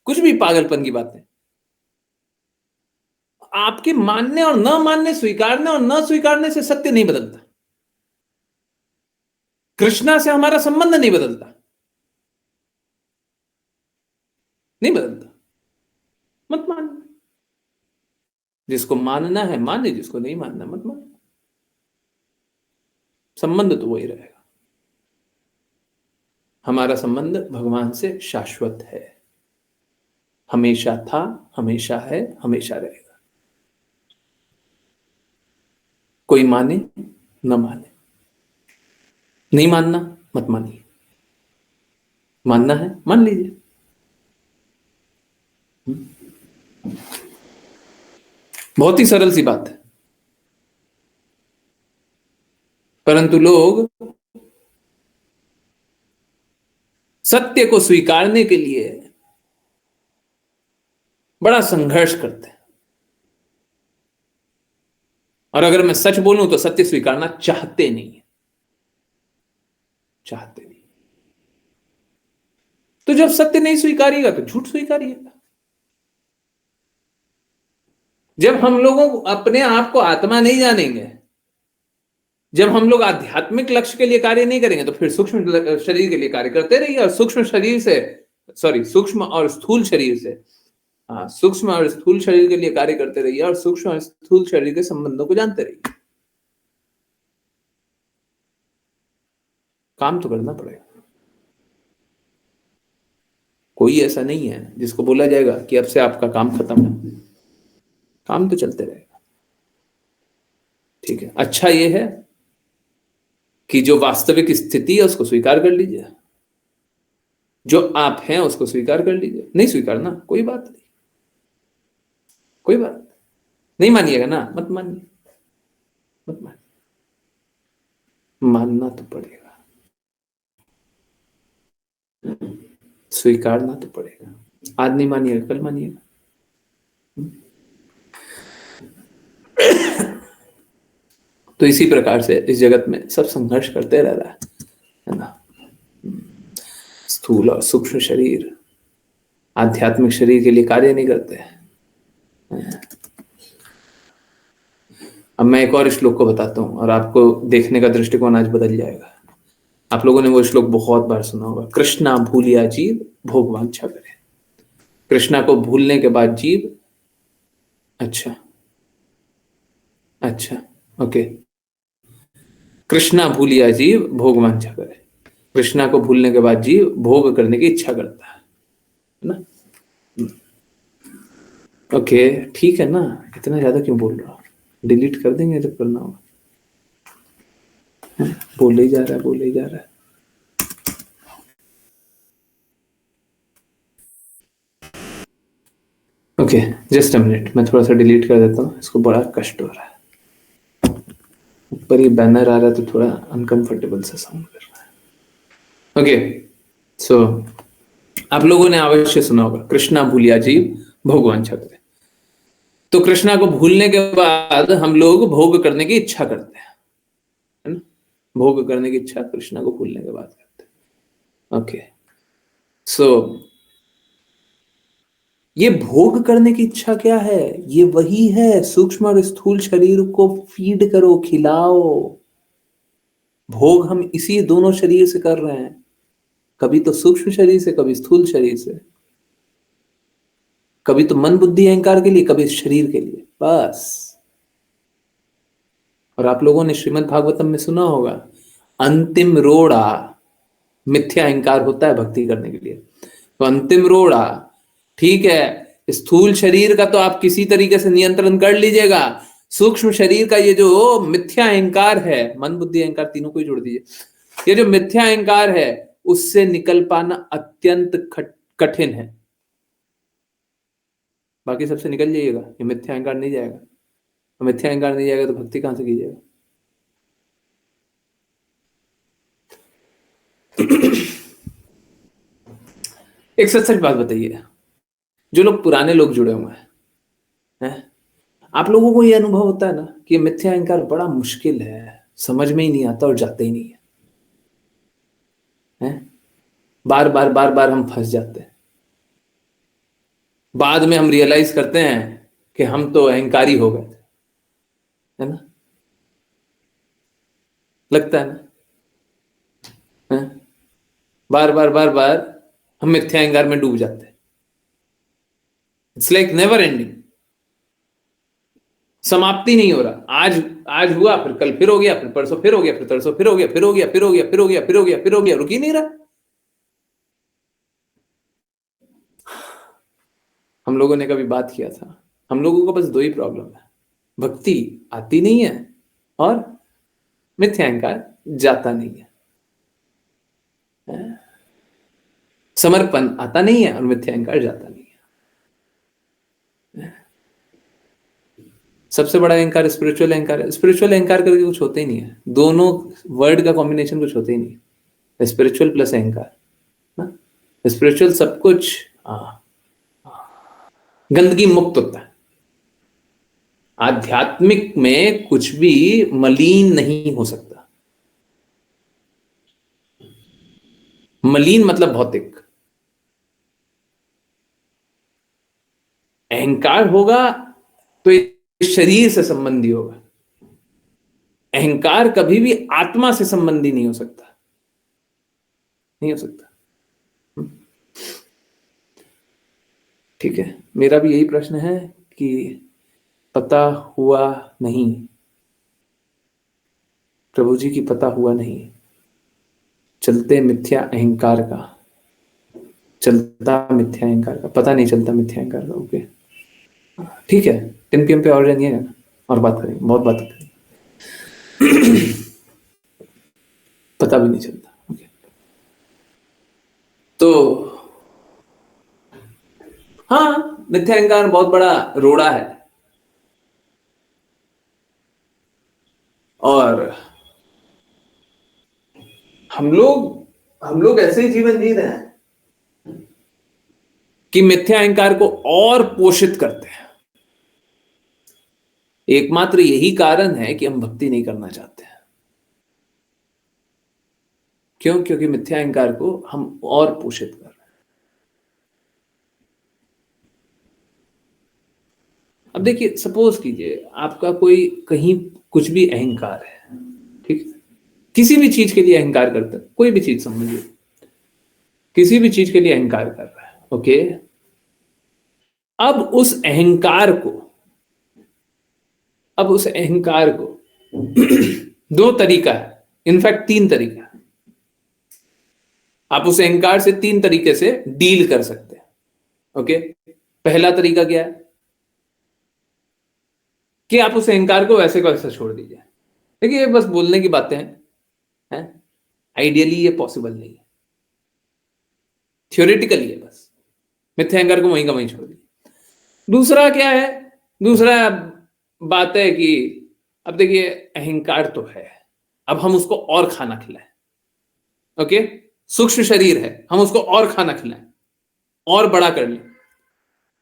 कुछ भी पागलपन की बात है। आपके मानने और न मानने, स्वीकारने और न स्वीकारने से सत्य नहीं बदलता। कृष्णा से हमारा संबंध नहीं बदलता, नहीं बदलता। मत मान। जिसको मानना है माने, जिसको नहीं मानना मत मान। संबंध तो वही रहेगा। हमारा संबंध भगवान से शाश्वत है, हमेशा था, हमेशा है, हमेशा रहेगा। कोई माने न माने, नहीं मानना मत मानिए, मानना है मान लीजिए। बहुत ही सरल सी बात है। परंतु लोग सत्य को स्वीकारने के लिए बड़ा संघर्ष करते हैं। और अगर मैं सच बोलूं तो सत्य स्वीकारना चाहते नहीं है, चाहते नहीं। तो जब सत्य नहीं स्वीकारिएगा तो झूठ स्वीकारिएगा। जब हम लोगों को अपने आप को आत्मा नहीं जानेंगे, जब हम लोग आध्यात्मिक लक्ष्य के लिए कार्य नहीं करेंगे, तो फिर सूक्ष्म शरीर के लिए कार्य करते रहिए। और सूक्ष्म शरीर से, सॉरी, सूक्ष्म और स्थूल शरीर से, हाँ, सूक्ष्म और स्थूल शरीर के लिए कार्य करते रहिए और सूक्ष्म और स्थूल शरीर के संबंधों को जानते रहिए। काम तो करना पड़ेगा। कोई ऐसा नहीं है जिसको बोला जाएगा कि अब से आपका काम खत्म है। काम तो चलते रहेगा। ठीक है, अच्छा ये है कि जो वास्तविक स्थिति है उसको स्वीकार कर लीजिए, जो आप हैं उसको स्वीकार कर लीजिए। नहीं स्वीकारना कोई बात नहीं, कोई बात नहीं। मानिएगा ना, मत मानिए, मत मानिए। मानना तो पड़ेगा, स्वीकारना तो पड़ेगा। आज नहीं मानिएगा, कल मानिएगा। तो इसी प्रकार से इस जगत में सब संघर्ष करते रह रहा है ना। स्थूल और सूक्ष्म शरीर आध्यात्मिक शरीर के लिए कार्य नहीं करते हैं। अब मैं एक और श्लोक को बताता हूं और आपको देखने का दृष्टिकोण आज बदल जाएगा। आप लोगों ने वो श्लोक बहुत बार सुना होगा, कृष्णा भूलिया जीव भोग वांछा करे। कृष्णा को भूलने के बाद जीव, अच्छा अच्छा, ओके, कृष्णा भूलिया जीव भोग वांछा करे। कृष्णा को भूलने के बाद जीव भोग करने की इच्छा करता है ना। ओके, ठीक है ना, इतना ज्यादा क्यों बोल रहा हूं? डिलीट कर देंगे जब करना होगा। बोले ही जा रहा है, बोले ही जा रहा है। ओके, जस्ट अ मिनट, मैं थोड़ा सा डिलीट कर देता हूँ, इसको बड़ा कष्ट हो रहा है। ऊपर ये बैनर आ रहा है तो थोड़ा अनकंफर्टेबल सा साउंड कर रहा है। ओके, सो आप लोगों ने अवश्य सुना होगा, कृष्णा भूलिया जीव भगवान छत्र। तो कृष्णा को भूलने के बाद हम लोग भोग करने की इच्छा करते हैं, है ना? भोग करने की इच्छा कृष्णा को भूलने के बाद करते हैं। ओके, सो ये भोग करने की इच्छा क्या है? ये वही है, सूक्ष्म और स्थूल शरीर को फीड करो, खिलाओ। भोग हम इसी दोनों शरीर से कर रहे हैं, कभी तो सूक्ष्म शरीर से, कभी स्थूल शरीर से, कभी तो मन बुद्धि अहंकार के लिए, कभी शरीर के लिए, बस। और आप लोगों ने श्रीमद् भागवतम में सुना होगा, अंतिम रोड़ा मिथ्या अहंकार होता है भक्ति करने के लिए। तो अंतिम रोड़ा, ठीक है, स्थूल शरीर का तो आप किसी तरीके से नियंत्रण कर लीजिएगा, सूक्ष्म शरीर का ये जो मिथ्या अहंकार है, मन बुद्धि अहंकार तीनों को ही जोड़ दीजिए, ये जो मिथ्या अहंकार है उससे निकल पाना अत्यंत कठिन है। बाकी सबसे निकल जाइएगा, ये मिथ्या अहंकार नहीं जाएगा। तो मिथ्या अहंकार नहीं जाएगा तो भक्ति कहां से कीजिएगा? एक सच सच बात बताइए, जो लोग पुराने लोग जुड़े हुए हैं, आप लोगों को ये अनुभव होता है ना कि ये मिथ्या अहंकार बड़ा मुश्किल है, समझ में ही नहीं आता और जाते ही नहीं है, बार बार बार बार हम फंस जाते हैं। बाद में हम रियलाइज करते हैं कि हम तो अहंकारी हो गए थे, है ना? लगता है ना? है? बार बार बार बार हम मिथ्या अहंकार में डूब जाते हैं। इट्स लाइक नेवर एंडिंग, समाप्ति नहीं हो रहा। आज आज हुआ, फिर कल फिर हो गया, फिर परसों फिर हो गया, फिर तरसों फिर हो गया, फिर हो गया, फिर हो गया, फिर हो गया, फिर हो गया, फिर हो गया, रुक ही नहीं रहा। हम लोगों ने कभी बात किया था, हम लोगों को बस दो ही प्रॉब्लम है, भक्ति आती नहीं है और मिथ्या अहंकार जाता नहीं है। समर्पण आता नहीं है और मिथ्या अहंकार जाता नहीं है। सबसे बड़ा अहंकार स्पिरिचुअल अहंकार है। स्पिरिचुअल अहंकार करके कुछ होते ही नहीं है, दोनों वर्ड का कॉम्बिनेशन कुछ होते ही नहीं है, स्पिरिचुअल प्लस अहंकार ना। स्पिरिचुअल सब कुछ गंदगी मुक्त होता है, आध्यात्मिक में कुछ भी मलिन नहीं हो सकता। मलिन मतलब भौतिक। अहंकार होगा तो इस शरीर से संबंधी होगा, अहंकार कभी भी आत्मा से संबंधी नहीं हो सकता, नहीं हो सकता। ठीक है, मेरा भी यही प्रश्न है कि पता हुआ नहीं, प्रभु जी की पता हुआ नहीं, चलते मिथ्या अहंकार का, चलता मिथ्या अहंकार का, पता नहीं चलता मिथ्या अहंकार का। ओके, ठीक है, 10 PM पे और जानिएगा ना, और बात करेंगे, बहुत बात करेंगे। पता भी नहीं चलता। ओके, तो हाँ, मिथ्या अहंकार बहुत बड़ा रोड़ा है, और हम लोग ऐसे ही जीवन जी रहे हैं कि मिथ्या अहंकार को और पोषित करते हैं। एकमात्र यही कारण है कि हम भक्ति नहीं करना चाहते हैं। क्यों? क्योंकि मिथ्या अहंकार को हम और पोषित कर रहे हैं। अब देखिए, सपोज कीजिए आपका कोई कहीं कुछ भी अहंकार है, ठीक है, किसी भी चीज के लिए अहंकार करता है, कोई भी चीज समझिए, किसी भी चीज के लिए अहंकार कर रहा है। ओके, अब उस अहंकार को, अब उस अहंकार को दो तरीका है, इनफैक्ट तीन तरीका है, आप उस अहंकार से तीन तरीके से डील कर सकते हैं। ओके, पहला तरीका क्या है कि आप उस अहंकार को वैसे का वैसा छोड़ दीजिए। देखिए, ये बस बोलने की बातें हैं, आइडियली ये पॉसिबल नहीं है, थियोरेटिकली है, बस मिथ्या अहंकार को वहीं का वहीं छोड़ दीजिए। दूसरा क्या है? दूसरा बात है कि अब देखिए अहंकार तो है, अब हम उसको और खाना खिलाएं। ओके, सूक्ष्म शरीर है, हम उसको और खाना खिलाएं, और बड़ा कर लें।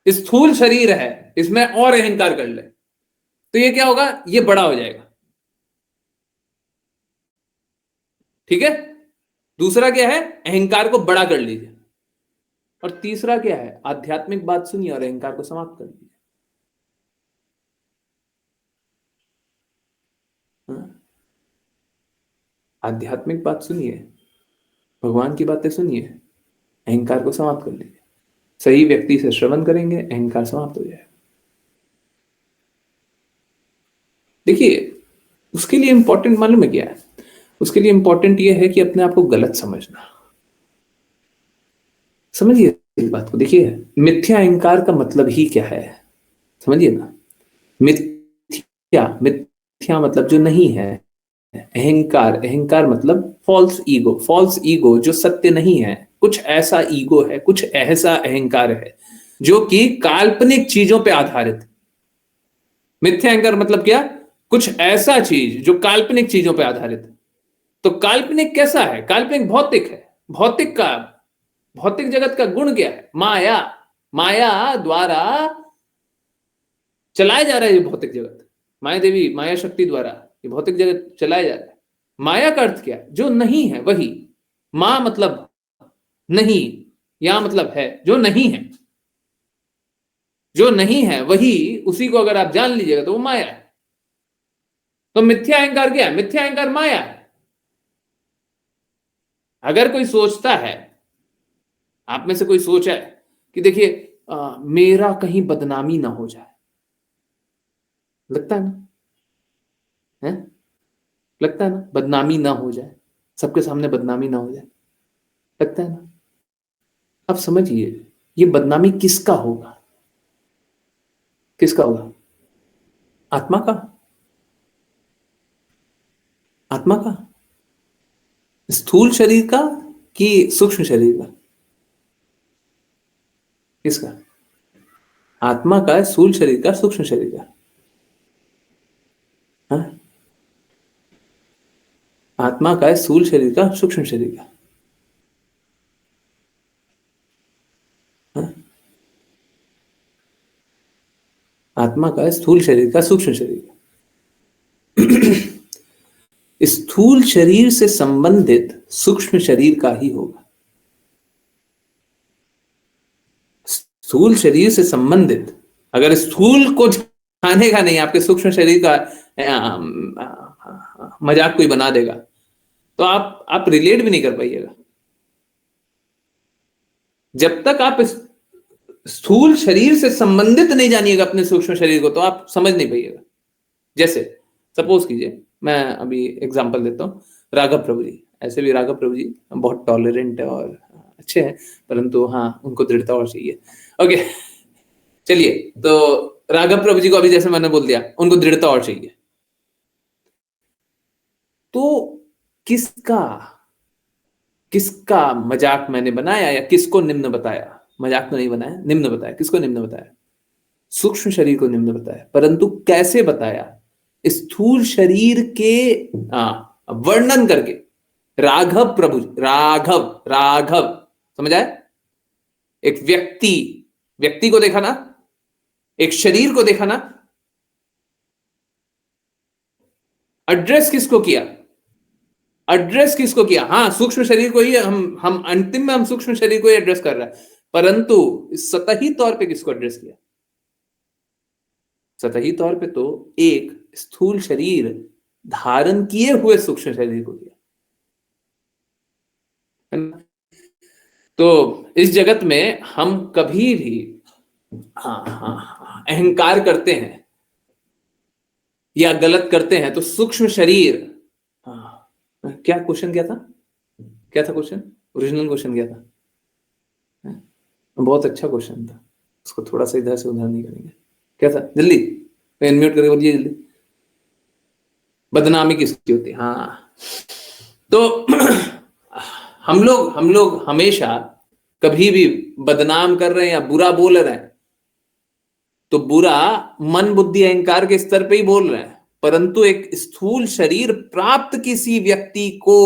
स्थूल शरीर है, इसमें और अहंकार कर ले, तो ये क्या होगा? ये बड़ा हो जाएगा। ठीक है, दूसरा क्या है? अहंकार को बड़ा कर लीजिए। और तीसरा क्या है? आध्यात्मिक बात सुनिए और अहंकार को समाप्त कर लीजिए। हाँ? आध्यात्मिक बात सुनिए, भगवान की बातें सुनिए, अहंकार को समाप्त कर लीजिए। सही व्यक्ति से श्रवण करेंगे, अहंकार समाप्त हो जाएगा। देखिए, उसके लिए इंपॉर्टेंट मालूम है क्या है? उसके लिए इंपॉर्टेंट यह है कि अपने आप को गलत समझना। समझिए इस बात को। देखिए, मिथ्या अहंकार का मतलब ही क्या है, समझिए ना। मिथ्या, मिथ्या मतलब जो नहीं है। अहंकार, अहंकार मतलब फॉल्स ईगो। फॉल्स ईगो जो सत्य नहीं है, कुछ ऐसा ईगो है, कुछ ऐसा अहंकार है जो कि काल्पनिक चीजों पे आधारित। मिथ्या अहंकार मतलब क्या? कुछ ऐसा चीज जो काल्पनिक चीजों पे आधारित है। तो काल्पनिक कैसा है? काल्पनिक भौतिक है। भौतिक का, भौतिक जगत का गुण क्या है? माया। माया द्वारा चलाया जा रहा है ये भौतिक जगत। माया देवी, माया शक्ति द्वारा ये भौतिक जगत चलाया जा रहा है। माया का अर्थ क्या है? जो नहीं है वही। मां मतलब नहीं, या मतलब है जो नहीं है। जो नहीं है वही, उसी को अगर आप जान लीजिएगा तो वो माया है। तो मिथ्या अहंकार क्या है? मिथ्या अहंकार माया है। अगर कोई सोचता है, आप में से कोई सोचा है कि देखिए मेरा कहीं बदनामी ना हो जाए, लगता है ना? है? लगता है ना, बदनामी ना हो जाए, सबके सामने बदनामी ना हो जाए, लगता है ना? अब समझिए, ये बदनामी किसका होगा? किसका होगा? आत्मा का? आत्मा का? स्थूल शरीर का कि सूक्ष्म शरीर का? किसका? आत्मा का, स्थूल शरीर का, सूक्ष्म शरीर का? हाँ? आत्मा का, स्थूल शरीर का, सूक्ष्म शरीर का? हाँ? आत्मा का, स्थूल शरीर का, सूक्ष्म शरीर का? स्थूल शरीर से संबंधित सूक्ष्म शरीर का ही होगा। स्थूल शरीर से संबंधित, अगर स्थूल को जाने का नहीं, आपके सूक्ष्म शरीर का मजाक कोई बना देगा तो आप रिलेट भी नहीं कर पाइएगा। जब तक आप स्थूल शरीर से संबंधित नहीं जानिएगा अपने सूक्ष्म शरीर को, तो आप समझ नहीं पाइएगा। जैसे सपोज कीजिए, मैं अभी एग्जांपल देता हूँ, राघव प्रभु जी। ऐसे भी राघव प्रभु जी बहुत टॉलरेंट है और अच्छे हैं, परंतु हाँ, उनको दृढ़ता और चाहिए। ओके, चलिए, तो राघव प्रभु जी को अभी जैसे मैंने बोल दिया, उनको दृढ़ता और चाहिए। तो किसका किसका मजाक मैंने बनाया या किसको निम्न बताया? मजाक तो नहीं बनाया, निम्न बताया। किसको निम्न बताया? सूक्ष्म शरीर को निम्न बताया। परंतु कैसे बताया? स्थूल शरीर के वर्णन करके। राघव प्रभु, राघव, राघव, समझ आए? एक व्यक्ति, व्यक्ति को देखा ना, एक शरीर को देखा ना। एड्रेस किसको किया? एड्रेस किसको किया? हाँ, सूक्ष्म शरीर को ही हम अंतिम में हम सूक्ष्म शरीर को ही एड्रेस कर रहे हैं, परंतु सतही तौर पे किसको एड्रेस किया? सतही तौर पे तो एक स्थूल शरीर धारण किए हुए सूक्ष्म शरीर को किया। तो इस जगत में हम कभी भी अहंकार करते हैं या गलत करते हैं तो सूक्ष्म शरीर, क्या क्वेश्चन क्या था? क्या था क्वेश्चन? ओरिजिनल क्वेश्चन क्या था? बहुत अच्छा क्वेश्चन था, उसको थोड़ा सा इधर से उधर नहीं करेंगे। क्या था? जल्दी अनम्यूट करके बोलिए जल्दी। बदनामी किसकी होती है? हाँ, तो हम लोग हमेशा कभी भी बदनाम कर रहे हैं या बुरा बोल रहे हैं तो बुरा मन बुद्धि अहंकार के स्तर पे ही बोल रहे हैं, परंतु एक स्थूल शरीर प्राप्त किसी व्यक्ति को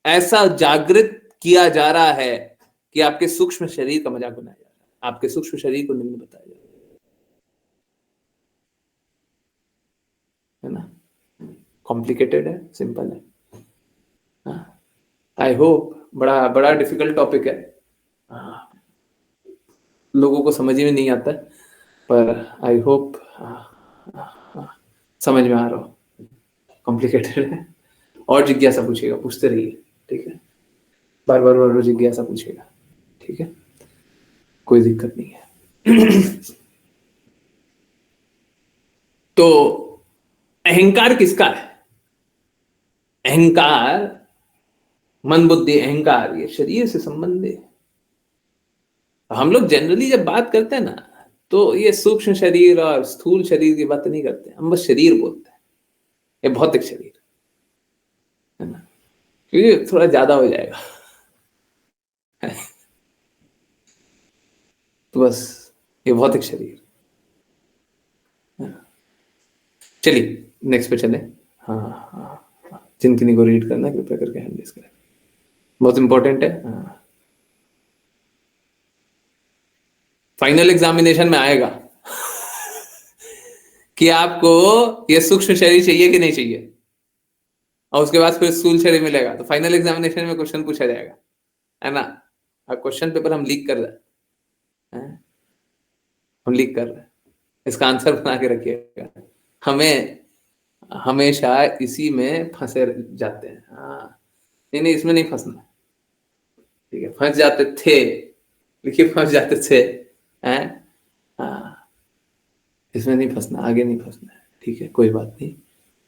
ऐसा जागृत किया जा रहा है कि आपके सूक्ष्म शरीर का मजाक बनाया जा रहा है, आपके सूक्ष्म शरीर को निम्न बताया जा रहा है ना। कॉम्प्लिकेटेड है, सिंपल है। आई होप, बड़ा बड़ा डिफिकल्ट टॉपिक है, लोगों को समझ में नहीं आता है, पर आई होप समझ में आ रहा हो। कॉम्प्लिकेटेड है, और जिज्ञासा पूछेगा, पूछते रहिए, ठीक है, बार बार जिज्ञासा पूछेगा, ठीक है, कोई दिक्कत नहीं है। तो अहंकार किसका है? अहंकार, मन बुद्धि अहंकार, ये शरीर से संबंधित है। हम लोग जनरली जब बात करते हैं ना, तो ये सूक्ष्म शरीर और स्थूल शरीर की बात नहीं करते, हम बस शरीर बोलते हैं, ये भौतिक शरीर है ना, क्योंकि थोड़ा ज्यादा हो जाएगा। तो बस ये भौतिक शरीर। चलिए नेक्स्ट पे चले। हाँ, जिन किन्हीं को रीड करना है कृपया करके हैंड रेज करें, बहुत इंपॉर्टेंट है। फाइनल एग्जामिनेशन में आएगा कि आपको ये सूक्ष्म शरीर चाहिए कि नहीं चाहिए, और उसके बाद फिर स्थूल शरीर मिलेगा। तो फाइनल एग्जामिनेशन में क्वेश्चन पूछा जाएगा, है ना। अब क्वेश्चन पेपर हम लीक कर रहे हैं, हम लीक कर रहे हैं, इसका आंसर बना के रखिएगा। हमें हमेशा इसी में फंसे जाते हैं। हाँ, नहीं, इसमें नहीं फंसना, ठीक है। फंस जाते थे, देखिए फंस जाते थे, हैं। हाँ, इसमें नहीं फंसना, आगे नहीं फंसना है, ठीक है, कोई बात नहीं।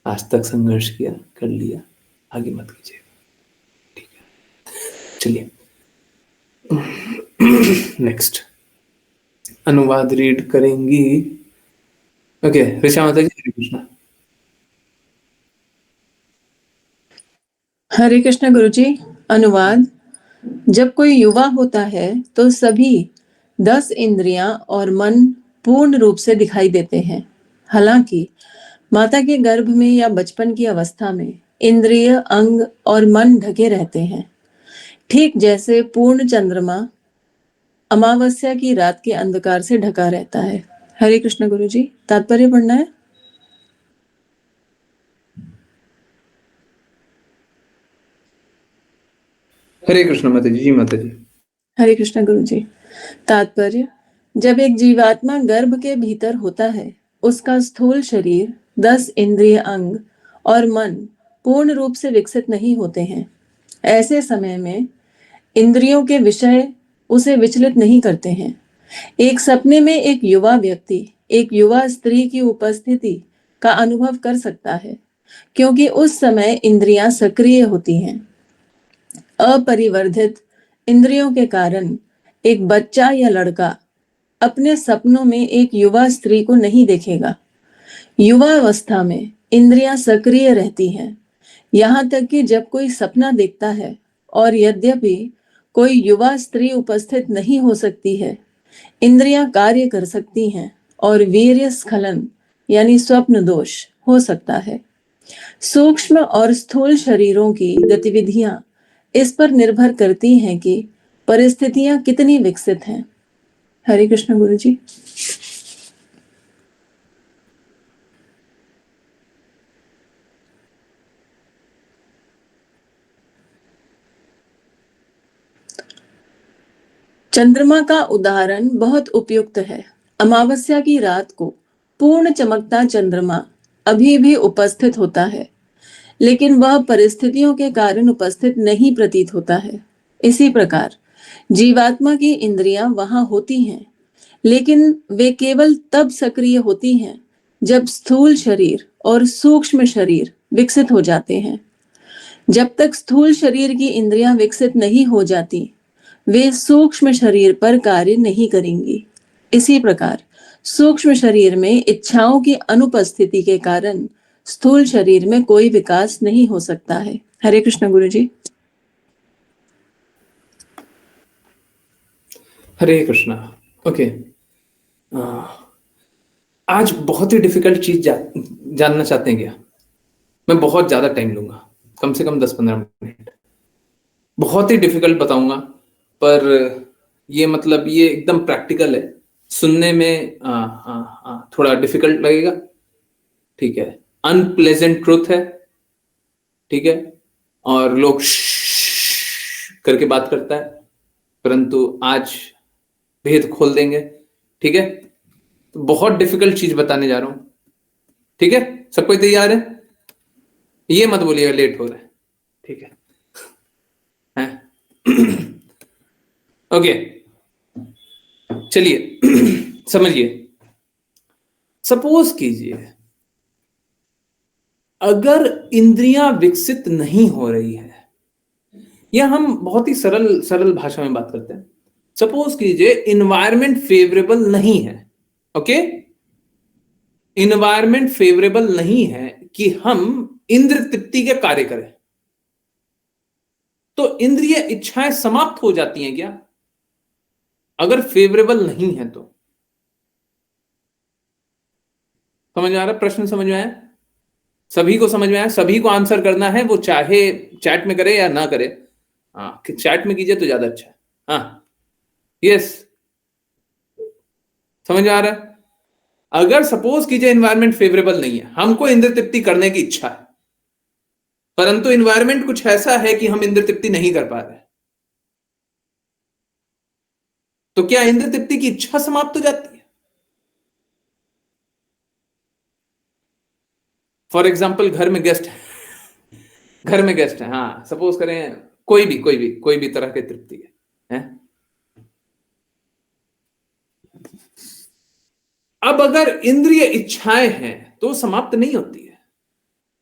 आज तक संघर्ष किया, कर लिया, आगे मत कीजिए, ठीक है। चलिए नेक्स्ट अनुवाद रीड करेंगी। ओके, ऋषा माता जी, हरे कृष्णा। हरे कृष्ण गुरुजी। अनुवाद। जब कोई युवा होता है तो सभी 10 इंद्रियां और मन पूर्ण रूप से दिखाई देते हैं। हालांकि माता के गर्भ में या बचपन की अवस्था में इंद्रिय, अंग और मन ढके रहते हैं, ठीक जैसे पूर्ण चंद्रमा अमावस्या की रात के अंधकार से ढका रहता है। हरे कृष्ण गुरुजी। तात्पर्य पढ़ना है। हरे कृष्ण माता जी। जी माता जी। हरे कृष्ण गुरुजी। तात्पर्य: जब एक जीवात्मा गर्भ के भीतर होता है, उसका स्थूल शरीर, 10 इंद्रिय, अंग और मन पूर्ण रूप से विकसित नहीं होते हैं। ऐसे समय में इंद्रियों के विषय उसे विचलित नहीं करते हैं। एक सपने में एक युवा व्यक्ति एक युवा स्त्री की उपस्थिति का अनुभव कर सकता है, क्योंकि उस समय इंद्रियां सक्रिय होती हैं। अपरिवर्धित इंद्रियों के कारण एक बच्चा या लड़का अपने सपनों में एक युवा स्त्री को नहीं देखेगा। युवा अवस्था में इंद्रियां सक्रिय रहती हैं, यहाँ तक कि जब कोई सपना देखता है और यद्यपि कोई युवा स्त्री उपस्थित नहीं हो सकती है, इंद्रियां कार्य कर सकती हैं और वीर्य स्खलन यानी स्वप्न दोष हो सकता है। सूक्ष्म और स्थूल शरीरों की गतिविधियां इस पर निर्भर करती हैं कि परिस्थितियां कितनी विकसित हैं। हरे कृष्ण गुरुजी। चंद्रमा का उदाहरण बहुत उपयुक्त है। अमावस्या की रात को पूर्ण चमकता चंद्रमा अभी भी उपस्थित होता है, लेकिन वह परिस्थितियों के कारण उपस्थित नहीं प्रतीत होता है। इसी प्रकार जीवात्मा की इंद्रियां वहां होती हैं, लेकिन वे केवल तब सक्रिय होती हैं जब स्थूल शरीर और सूक्ष्म शरीर विकसित हो जाते हैं। जब तक स्थूल शरीर की इंद्रियां विकसित नहीं हो जाती, वे सूक्ष्म शरीर पर कार्य नहीं करेंगी। इसी प्रकार सूक्ष्म शरीर में इच्छाओं की अनुपस्थिति के कारण स्थूल शरीर में कोई विकास नहीं हो सकता है। हरे कृष्ण गुरुजी। हरे कृष्णा। ओके, आज बहुत ही डिफिकल्ट चीज जानना चाहते हैं क्या? मैं बहुत ज्यादा टाइम लूंगा, कम से कम 10-15 मिनट। बहुत ही डिफिकल्ट बताऊंगा, पर ये मतलब ये एकदम प्रैक्टिकल है। सुनने में थोड़ा डिफिकल्ट लगेगा, ठीक है, अनप्लेजेंट ट्रुथ है, ठीक है, और लोग करके बात करता है, परंतु आज भेद खोल देंगे, ठीक है। तो बहुत डिफिकल्ट चीज बताने जा रहा हूं, ठीक है। सब कोई तैयार है? ये मत बोलिएगा लेट हो रहा है, ठीक है, ओके, चलिए समझिए। सपोज कीजिए अगर इंद्रियां विकसित नहीं हो रही है, या हम बहुत ही सरल सरल भाषा में बात करते हैं। सपोज कीजिए इन्वायरमेंट फेवरेबल नहीं है, ओके, इन्वायरमेंट फेवरेबल नहीं है कि हम इंद्र तृप्ति के कार्य करें, तो इंद्रिय इच्छाएं समाप्त हो जाती हैं क्या अगर फेवरेबल नहीं है तो? समझ में आ रहा? प्रश्न समझ में आया? सभी को समझ में आया? सभी को आंसर करना है, वो चाहे चैट में करे या ना करे। हाँ, चैट में कीजिए तो ज्यादा अच्छा है। हाँ, यस, समझ में आ रहा है? अगर सपोज कीजिए एनवायरमेंट फेवरेबल नहीं है, हमको इंद्र तृप्ति करने की इच्छा है, परंतु एनवायरमेंट कुछ ऐसा है कि हम इंद्र तृप्ति नहीं कर पा रहे, तो क्या इंद्र तृप्ति की इच्छा समाप्त हो जाती है? फॉर एग्जाम्पल घर में गेस्ट है, घर में गेस्ट है, हाँ, सपोज करें कोई भी तरह की तृप्ति है? अब अगर इंद्रिय इच्छाएं हैं तो समाप्त नहीं होती है।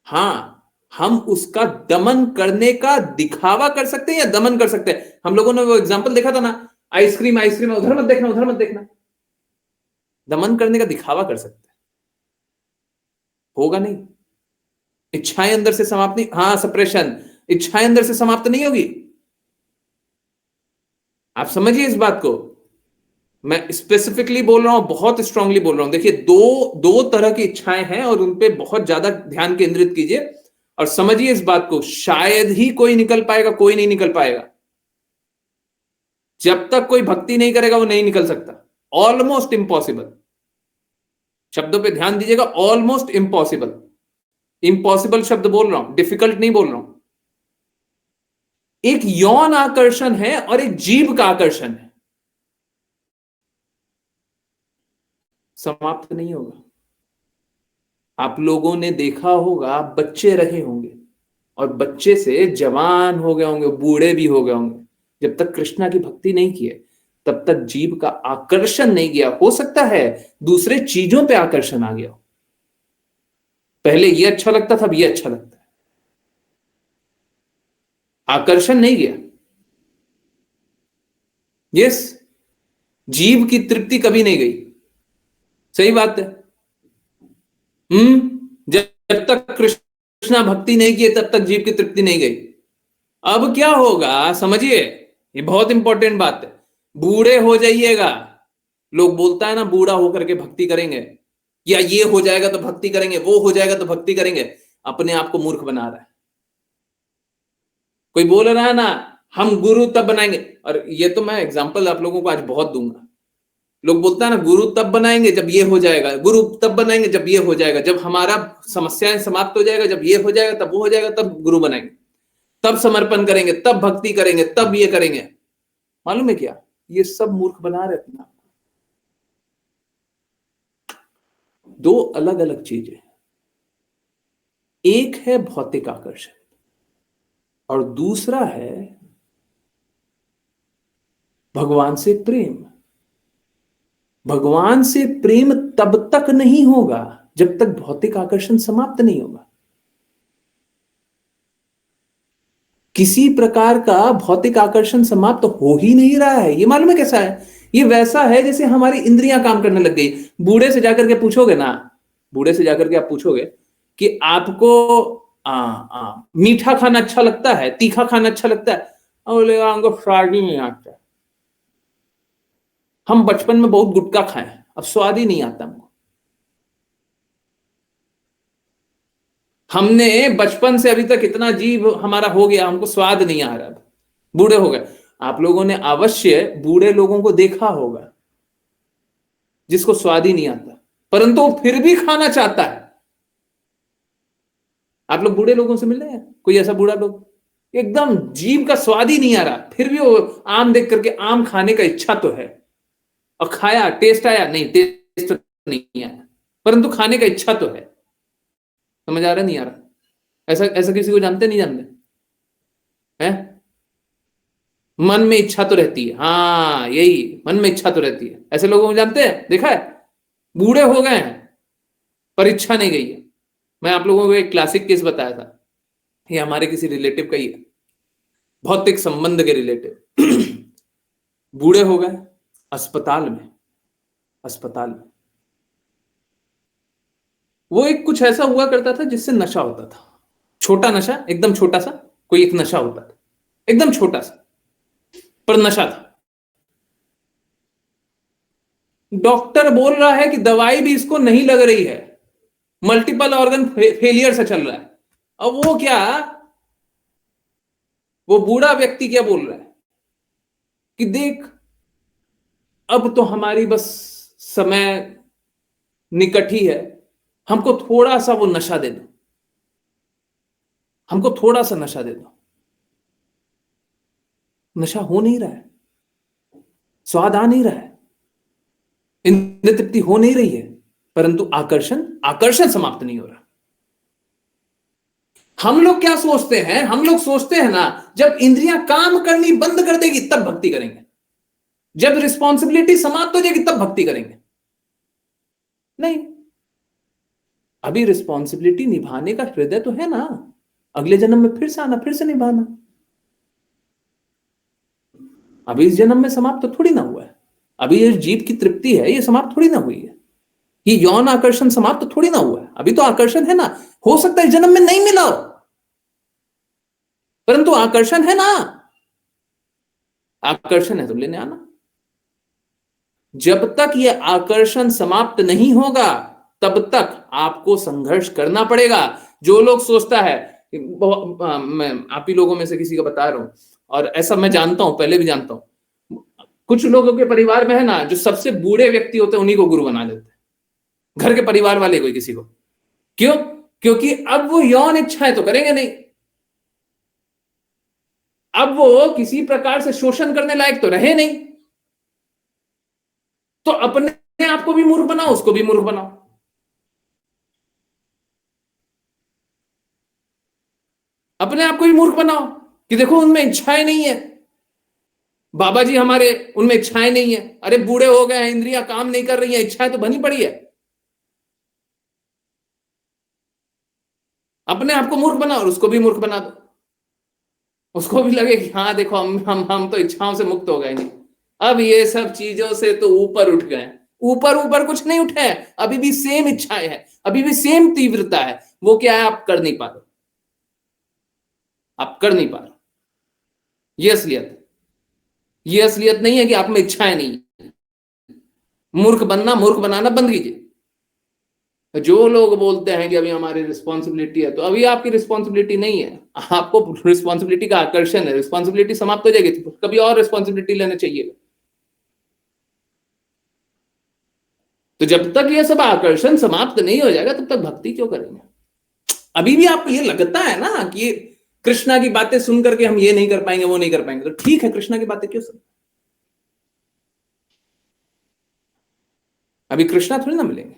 हाँ, हम उसका दमन करने का दिखावा कर सकते हैं या दमन कर सकते हैं। हम लोगों ने वो एग्जांपल देखा था ना, आइसक्रीम आइसक्रीम, उधर मत देखना, उधर मत देखना। दमन करने का दिखावा कर सकते हैं, होगा नहीं। इच्छाएं अंदर से समाप्त नहीं, हाँ, सप्रेशन, इच्छाएं अंदर से समाप्त नहीं होगी। आप समझिए इस बात को, मैं स्पेसिफिकली बोल रहा हूं, बहुत स्ट्रांगली बोल रहा हूं। देखिए, दो तरह की इच्छाएं हैं और उन पे बहुत ज्यादा ध्यान केंद्रित कीजिए और समझिए इस बात को। शायद ही कोई निकल पाएगा, कोई नहीं निकल पाएगा। जब तक कोई भक्ति नहीं करेगा वो नहीं निकल सकता। ऑलमोस्ट इम्पॉसिबल, शब्दों पे ध्यान दीजिएगा, ऑलमोस्ट इम्पॉसिबल। इम्पॉसिबल शब्द बोल रहा हूं, डिफिकल्ट नहीं बोल रहा हूं। एक यौन आकर्षण है और एक जीव का आकर्षण है, समाप्त नहीं होगा। आप लोगों ने देखा होगा, बच्चे रहे होंगे और बच्चे से जवान हो गए होंगे, बूढ़े भी हो गए होंगे, जब तक कृष्णा की भक्ति नहीं किए तब तक जीव का आकर्षण नहीं गया। हो सकता है दूसरे चीजों पे आकर्षण आ गया हो, पहले ये अच्छा लगता था, अब ये अच्छा लगता है, आकर्षण नहीं गया। यस, जीव की तृप्ति कभी नहीं गई, सही बात है। जब तक कृष्णा भक्ति नहीं किए तब तक जीव की तृप्ति नहीं गई। अब क्या होगा समझिए, ये बहुत इंपॉर्टेंट बात है। बूढ़े हो जाइएगा, लोग बोलता है ना, बूढ़ा होकर के भक्ति करेंगे, या ये हो जाएगा तो भक्ति करेंगे, वो हो जाएगा तो भक्ति करेंगे। अपने आप को मूर्ख बना रहा है। कोई बोल रहा है ना हम गुरु तब बनाएंगे, और ये तो मैं एग्जांपल आप लोगों को आज बहुत दूंगा। लोग बोलता है ना गुरु तब बनाएंगे जब ये हो जाएगा, गुरु तब बनाएंगे जब ये हो जाएगा, जब हमारा समस्याएं समाप्त हो जाएगा, जब ये हो जाएगा, तब वो हो जाएगा, तब गुरु बनाएंगे, तब समर्पण करेंगे, तब भक्ति करेंगे, तब ये करेंगे। मालूम है क्या, ये सब मूर्ख बना रहे अपना। दो अलग अलग चीजें, एक है भौतिक आकर्षण और दूसरा है भगवान से प्रेम। भगवान से प्रेम तब तक नहीं होगा जब तक भौतिक आकर्षण समाप्त नहीं होगा। किसी प्रकार का भौतिक आकर्षण समाप्त हो ही नहीं रहा है। ये मालूम है कैसा है? ये वैसा है जैसे हमारी इंद्रियां काम करने लग गई। बूढ़े से जाकर के पूछोगे ना, बूढ़े से जाकर के आप पूछोगे कि आपको मीठा खाना अच्छा लगता है, तीखा खाना अच्छा लगता है, और बोलेगा हमको स्वाद ही नहीं आता। हम बचपन में बहुत गुटखा खाए, अब स्वाद ही नहीं आता हमको। हमने बचपन से अभी तक इतना जीव हमारा हो गया, हमको स्वाद नहीं आ रहा, बूढ़े हो गए। आप लोगों ने अवश्य बूढ़े लोगों को देखा होगा जिसको स्वाद ही नहीं आता, परंतु वो फिर भी खाना चाहता है। आप लोग बूढ़े लोगों से मिल रहे हैं, कोई ऐसा बूढ़ा लोग एकदम जीभ का स्वाद ही नहीं आ रहा, फिर भी वो आम देख करके आम खाने का इच्छा तो है, और खाया, टेस्ट आया नहीं, टेस्ट तो नहीं आया, परंतु खाने का इच्छा तो है। समझ आ रहा नहीं आ रहा? ऐसा ऐसा किसी को जानते नहीं जानते हैं? मन में इच्छा तो रहती है, हाँ यही, मन में इच्छा तो रहती है। ऐसे लोगों को जानते हैं, देखा है? बूढ़े हो गए हैं पर इच्छा नहीं गई है। मैं आप लोगों को एक क्लासिक केस बताया था, ये हमारे किसी रिलेटिव का ही है, भौतिक संबंध के रिलेटिव। बूढ़े हो गए, अस्पताल में वो एक कुछ ऐसा हुआ करता था जिससे नशा होता था, छोटा नशा, एकदम छोटा सा कोई एक नशा होता था, एकदम छोटा सा, पर नशा था। डॉक्टर बोल रहा है कि दवाई भी इसको नहीं लग रही है, मल्टीपल ऑर्गन फेलियर से चल रहा है। अब वो क्या, वो बूढ़ा व्यक्ति क्या बोल रहा है कि देख, अब तो हमारी बस समय निकट ही है, हमको थोड़ा सा वो नशा दे दो, हमको थोड़ा सा नशा दे दो। नशा हो नहीं रहा है, स्वाद आ नहीं रहा है, इंद्रिय तृप्ति हो नहीं रही है, परंतु आकर्षण समाप्त नहीं हो रहा। हम लोग क्या सोचते हैं, हम लोग सोचते हैं ना, जब इंद्रियां काम करनी बंद कर देगी तब भक्ति करेंगे, जब रिस्पॉन्सिबिलिटी समाप्त हो जाएगी तब भक्ति करेंगे। नहीं, अभी रिस्पॉन्सिबिलिटी निभाने का हृदय तो है ना, अगले जन्म में फिर से आना, फिर से निभाना। अभी इस जन्म में समाप्त तो थोड़ी ना हुआ है, अभी ये जीव की तृप्ति है, ये समाप्त थोड़ी ना हुई है, ये यौन आकर्षण समाप्त तो थोड़ी ना हुआ है, अभी तो आकर्षण है ना। हो सकता है इस जन्म में नहीं मिला हो, परंतु आकर्षण है ना, आकर्षण है तो लेने आना। जब तक ये आकर्षण समाप्त नहीं होगा तब तक आपको संघर्ष करना पड़ेगा। जो लोग सोचता है, मैं आप ही लोगों में से किसी का बता रहा हूं, और ऐसा मैं जानता हूं, पहले भी जानता हूं, कुछ लोगों के परिवार में है ना, जो सबसे बूढ़े व्यक्ति होते हैं उन्हीं को गुरु बना देते हैं, घर के परिवार वाले कोई किसी को। क्यों? क्योंकि अब वो यौन इच्छाएं तो करेंगे नहीं, अब वो किसी प्रकार से शोषण करने लायक तो रहे नहीं, तो अपने आप को भी मूर्ख बनाओ, उसको भी मूर्ख बनाओ। अपने आप को भी मूर्ख बनाओ कि देखो उनमें इच्छाएं नहीं है, बाबा जी हमारे उनमें इच्छाएं नहीं है। अरे बूढ़े हो गए हैं, इंद्रियां काम नहीं कर रही है, इच्छाएं तो बनी पड़ी है। अपने आप को मूर्ख बनाओ और उसको भी मूर्ख बना दो, उसको भी लगे कि हाँ देखो हम तो इच्छाओं से मुक्त हो गए, नहीं अब ये सब चीजों से तो ऊपर उठ गए। ऊपर ऊपर कुछ नहीं उठे हैं, अभी भी सेम इच्छाएं हैं, अभी भी सेम तीव्रता है। वो क्या है, आप कर नहीं पा रहे, आप कर नहीं पा रहे। ये असलियत नहीं है कि आप में इच्छाएं नहीं। मूर्ख बनाना बंद कीजिए। जो लोग बोलते हैं कि अभी हमारी रिस्पॉन्सिबिलिटी है, तो अभी आपकी रिस्पॉन्सिबिलिटी नहीं है, आपको रिस्पॉन्सिबिलिटी का आकर्षण है। रिस्पॉन्सिबिलिटी समाप्त हो जाएगी तो कभी और रिस्पॉन्सिबिलिटी लेना चाहिए। तो जब तक ये सब आकर्षण समाप्त नहीं हो जाएगा तब तक भक्ति क्यों करेंगे? अभी भी आपको ये लगता है ना कि कृष्णा की बातें सुन करके हम ये नहीं कर पाएंगे, वो नहीं कर पाएंगे, तो ठीक है, कृष्णा की बातें क्यों सुन? अभी कृष्णा थोड़ी ना मिलेंगे।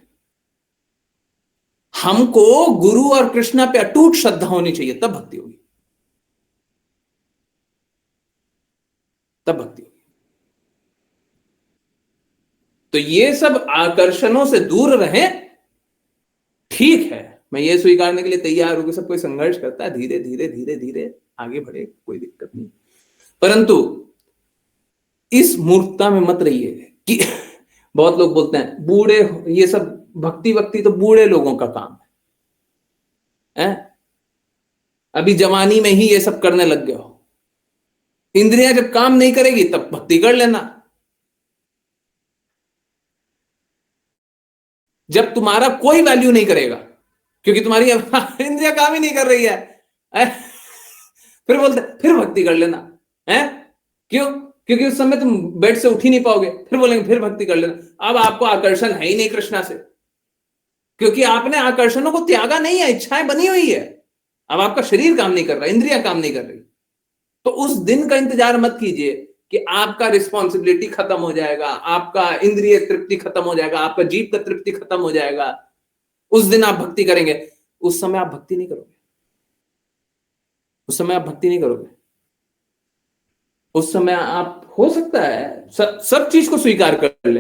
हमको गुरु और कृष्णा पे अटूट श्रद्धा होनी चाहिए, तब भक्ति होगी, तब भक्ति होगी। तो ये सब आकर्षणों से दूर रहें, ठीक है, मैं ये स्वीकारने के लिए तैयार हूं कि सब कोई संघर्ष करता है, धीरे धीरे धीरे धीरे आगे बढ़े, कोई दिक्कत नहीं। परंतु इस मूर्खता में मत रहिए कि बहुत लोग बोलते हैं बूढ़े, ये सब भक्ति तो बूढ़े लोगों का काम है, अभी जवानी में ही ये सब करने लग गए हो। इंद्रियां जब काम नहीं करेगी तब भक्ति कर लेना। जब तुम्हारा कोई वैल्यू नहीं करेगा, क्योंकि तुम्हारी इंद्रिया काम ही नहीं कर रही है, फिर बोलते फिर भक्ति कर लेना है। क्यों? क्योंकि उस समय तुम बेड से उठ ही नहीं पाओगे, फिर बोलेंगे फिर भक्ति कर लेना। अब आपको आकर्षण है ही नहीं कृष्णा से, क्योंकि आपने आकर्षणों को त्यागा नहीं है, इच्छाएं बनी हुई है। अब आपका शरीर काम नहीं कर रहा, इंद्रियां काम नहीं कर रही। तो उस दिन का इंतजार मत कीजिए कि आपका रिस्पॉन्सिबिलिटी खत्म हो जाएगा, आपका इंद्रिय तृप्ति खत्म हो जाएगा, आपका जीव का तृप्ति खत्म हो जाएगा, उस दिन आप भक्ति करेंगे। उस समय आप भक्ति नहीं करोगे, उस समय आप भक्ति नहीं करोगे। उस समय आप, हो सकता है सब चीज को स्वीकार कर ले,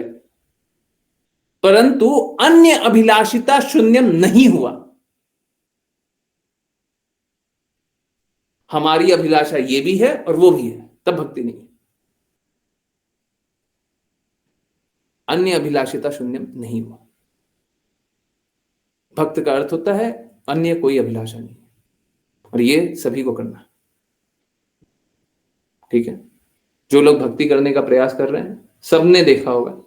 परंतु अन्य अभिलाषिता शून्यम नहीं हुआ। हमारी अभिलाषा ये भी है और वो भी है, तब भक्ति नहीं है। अन्य अभिलाषिता शून्यम नहीं हुआ। भक्त का अर्थ होता है अन्य कोई अभिलाषा नहीं, और ये सभी को करना, ठीक है। जो लोग भक्ति करने का प्रयास कर रहे हैं, सबने देखा होगा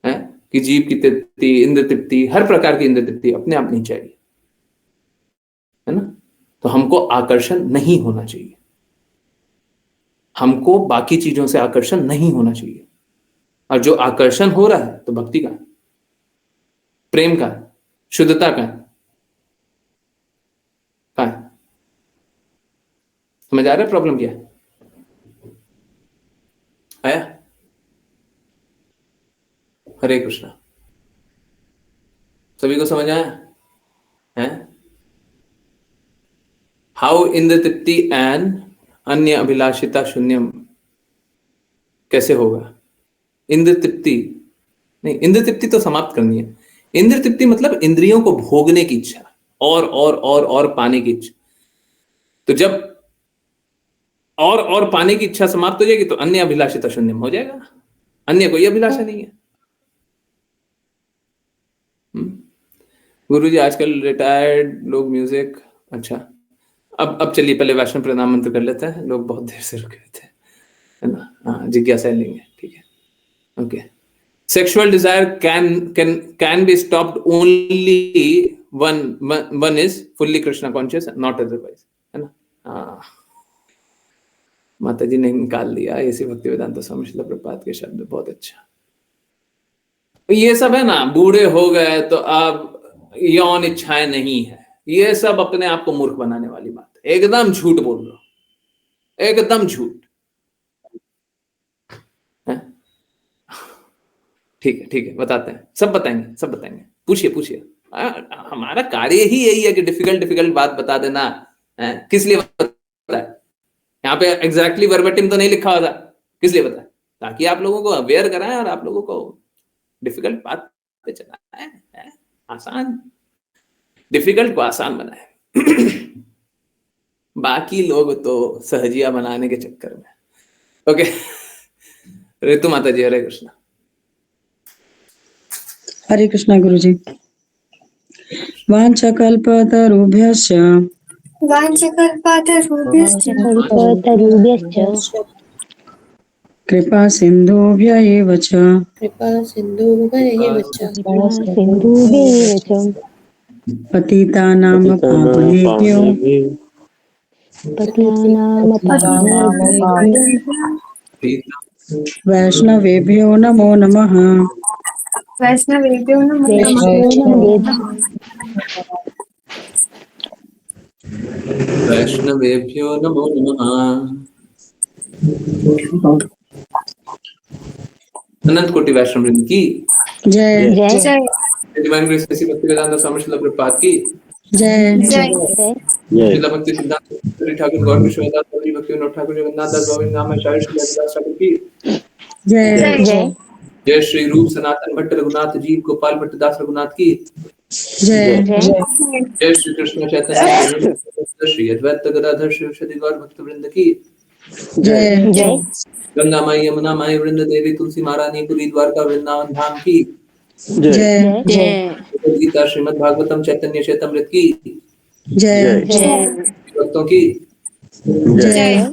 है कि जीव की तृप्ति, इंद्र तृप्ति, हर प्रकार की इंद्र तृप्ति अपने आप नहीं चाहिए, है ना। तो हमको आकर्षण नहीं होना चाहिए, हमको बाकी चीजों से आकर्षण नहीं होना चाहिए। और जो आकर्षण हो रहा है तो भक्ति का, प्रेम का, शुद्धता का है। समझ आ रहा है प्रॉब्लम क्या है? आया? हरे कृष्णा। सभी को समझ आया है? हाउ इंद्र तृप्ति एंड अन्य अभिलाषिता शून्यम कैसे होगा? इंद्र तृप्ति नहीं, इंद्र तृप्ति तो समाप्त करनी है। इंद्र तृप्ति मतलब इंद्रियों को भोगने की इच्छा, और पाने की इच्छा। तो जब और पाने की इच्छा समाप्त हो जाएगी तो अन्य अभिलाषिता शून्यम हो जाएगा, अन्य कोई अभिलाषा नहीं है। गुरुजी आजकल रिटायर्ड लोग म्यूजिक, अच्छा अब चलिए पहले वैष्णव प्रणाम मंत्र कर लेते हैं, लोग बहुत देर से रुके थे, है ना। हाँ, जिज्ञासा लेंगे, ठीक है, okay. Sexual desire can be stopped only one is fully Krishna conscious, not otherwise, है ना। हाँ, माता जी ने निकाल दिया ऐसी भक्ति वेदांत स्वामी श्रील प्रभुपाद के शब्द, बहुत अच्छा। ये सब है ना, बूढ़े हो गए तो अब यौन इच्छाएं नहीं है, ये सब अपने आप को मूर्ख बनाने वाली बात है। एकदम झूठ बोल रहे हो, एकदम झूठ है। ठीक है, बताते हैं, सब बताएंगे। पूछिए। हमारा कार्य ही यही है कि डिफिकल्ट बात बता देना है। किस लिए बता है? यहाँ पे एग्जैक्टली वर्बेटिम तो नहीं लिखा होता, किस लिए बता? ताकि आप लोगों को अवेयर कराएं और आप लोगों को डिफिकल्ट बात पे चलाएं, आसान, डिफिकल्ट को आसान बनाए। बाकी लोग तो सहजिया बनाने के चक्कर में, ओके। ऋतु माता जी, हरे कृष्णा। हरे कृष्णा गुरुजी। वाञ्छकल्पतरुभ्यश्च कृपा सिन्धुभ्य एव च पतितानां पावनेभ्यो वैष्णवेभ्यो नमो नमः। वैष्णवेभ्यो नमो नमः। अनंत कोटि वैष्णव वृंद की जय जय। डिवाइन ग्रेस ऐसी भक्ति वेदांत स्वामी श्रील प्रभुपाद की जय। श्रील भक्ति सिद्धांत श्री ठाकुर गौर विश्वनाथ जी भक्ति विनोद ठाकुर जगन्नाथ दास गोविंद नाम आचार्य श्री हरिदास ठाकुर की जय। जय श्री रूप सनातन भट्ट रघुनाथ जी गोपाल भट्ट दास रघुनाथ की जय। जय श्री कृष्ण चैतन्य श्री अद्वैत गदाधर शिवशति गौर भक्त वृंद की जय। गंगा माई यमुना माई वृंद देवी तुलसी महारानी पुरी द्वारका वृंदावन धाम की जय। गीता श्रीमद् भागवतम चैतन्य चैतमृत की जय। भक्तों की जय।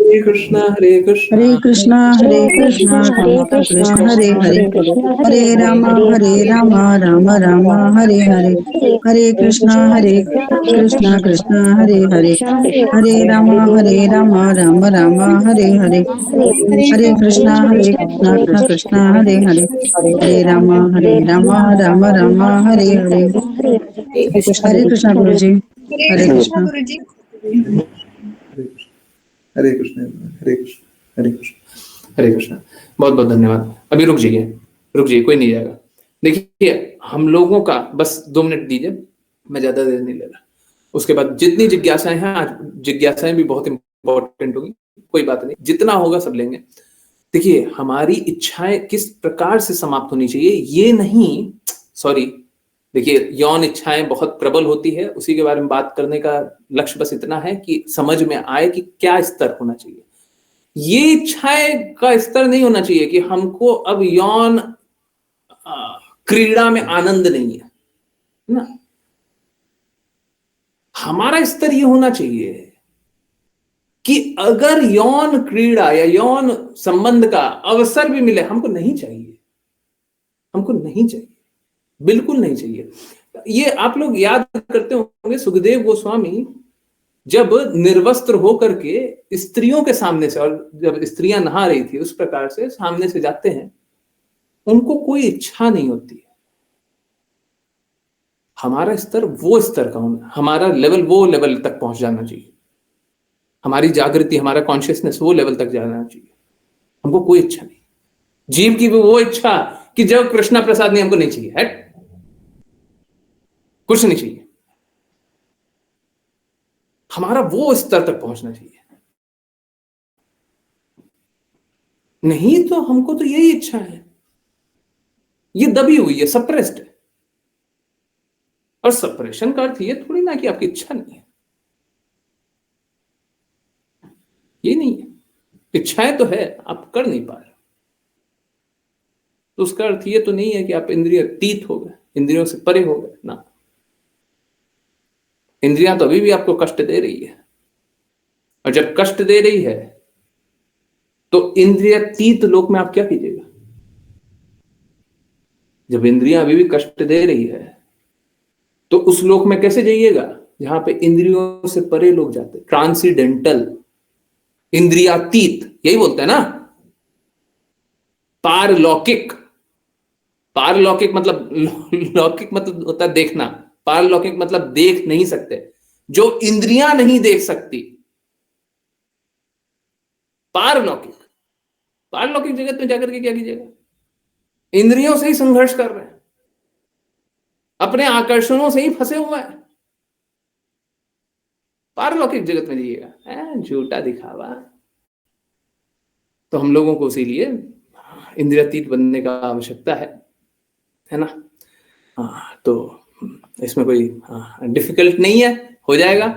हरे कृष्णा हरे कृष्णा हरे कृष्णा कृष्ण कृष्ण हरे हरे हरे राम राम राम हरे हरे हरे कृष्णा कृष्ण कृष्ण हरे हरे हरे राम राम राम हरे हरे हरे कृष्णा कृष्ण कृष्ण हरे हरे हरे राम राम राम हरे हरे हरे कृष्णा गुरु जी हरे कृष्णा हरे कृष्ण हरे कृष्ण हरे कृष्ण हरे कृष्ण। बहुत बहुत धन्यवाद। अभी रुक जाइए कोई नहीं जाएगा। देखिए हम लोगों का बस 2 मिनट दीजिए, मैं ज्यादा देर नहीं ले रहा। उसके बाद जितनी जिज्ञासाएं हैं, आज जिज्ञासाएं भी बहुत इंपॉर्टेंट होगी, कोई बात नहीं, जितना होगा सब लेंगे। देखिए हमारी इच्छाएं किस प्रकार से समाप्त होनी चाहिए, ये नहीं, सॉरी, देखिए यौन इच्छाएं बहुत प्रबल होती है, उसी के बारे में बात करने का लक्ष्य बस इतना है कि समझ में आए कि क्या स्तर होना चाहिए। ये इच्छाएं का स्तर नहीं होना चाहिए कि हमको अब यौन क्रीड़ा में आनंद नहीं है ना। हमारा स्तर ये होना चाहिए कि अगर यौन क्रीड़ा या यौन संबंध का अवसर भी मिले, हमको नहीं चाहिए, हमको नहीं चाहिए, बिल्कुल नहीं चाहिए। ये आप लोग याद करते होंगे, सुखदेव गोस्वामी जब निर्वस्त्र होकर के स्त्रियों के सामने से, और जब स्त्रियां नहा रही थी उस प्रकार से सामने से जाते हैं, उनको कोई इच्छा नहीं होती है। हमारा स्तर वो स्तर का होना, हमारा लेवल वो लेवल तक पहुंच जाना चाहिए, हमारी जागृति, हमारा कॉन्शियसनेस वो लेवल तक जाना चाहिए। हमको कोई इच्छा नहीं, जीव की वो इच्छा कि जब कृष्णा प्रसाद नहीं, हमको नहीं चाहिए, है कुछ नहीं चाहिए। हमारा वो स्तर तक पहुंचना चाहिए। नहीं तो हमको तो यही इच्छा है, ये दबी हुई है, सप्रेस्ड है। और सप्रेशन का अर्थ ये थोड़ी ना कि आपकी इच्छा नहीं है, ये नहीं है। इच्छाएं तो है, आप कर नहीं पा रहे, तो उसका अर्थ ये तो नहीं है कि आप इंद्रिय अतीत हो गए, इंद्रियों से परे हो गए ना। इंद्रियां तो अभी भी आपको कष्ट दे रही है, और जब कष्ट दे रही है तो इंद्रियातीत लोक में आप क्या कीजिएगा? जब इंद्रियां अभी भी कष्ट दे रही है तो उस लोक में कैसे जाइएगा जहां पे इंद्रियों से परे लोग जाते, ट्रांसीडेंटल, इंद्रियातीत, यही बोलते हैं ना। पारलौकिक, पारलौकिक मतलब लौकिक मतलब होता है देखना, पारलौकिक मतलब देख नहीं सकते, जो इंद्रियां नहीं देख सकती। पारलौकिक, पारलौकिक जगत में जाकर के क्या कीजिएगा? इंद्रियों से ही संघर्ष कर रहे हैं, अपने आकर्षणों से ही फंसे हुए हैं। पारलौकिक जगत में जाइएगा, झूठा दिखावा। तो हम लोगों को इसीलिए इंद्रियातीत बनने का आवश्यकता है ना। तो इसमें कोई डिफिकल्ट नहीं है, हो जाएगा।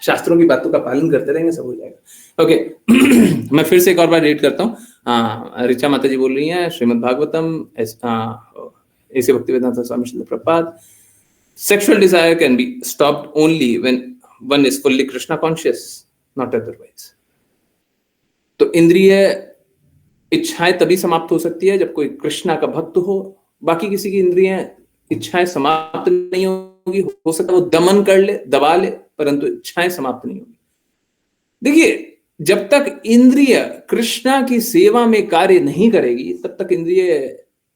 शास्त्रों की बातों का पालन करते रहेंगे, सब हो जाएगा। ओके मैं फिर से एक और बार रीड करता हूँ। ऋचा माता जी बोल रही हैं, श्रीमद् भागवतम ऐसे भक्ति वेदांत स्वामी Srila Prabhupada, sexual desire can be stopped only when one is fully Krishna conscious, not otherwise. तो इंद्रिय इच्छाएं तभी समाप्त हो सकती है जब कोई कृष्णा का भक्त हो। बाकी किसी की इंद्रिय इच्छाएं समाप्त नहीं होगी, हो सकता है वो दमन कर ले, दबा ले, परंतु इच्छाएं समाप्त नहीं होगी। देखिए जब तक इंद्रिय कृष्णा की सेवा में कार्य नहीं करेगी तब तक इंद्रिय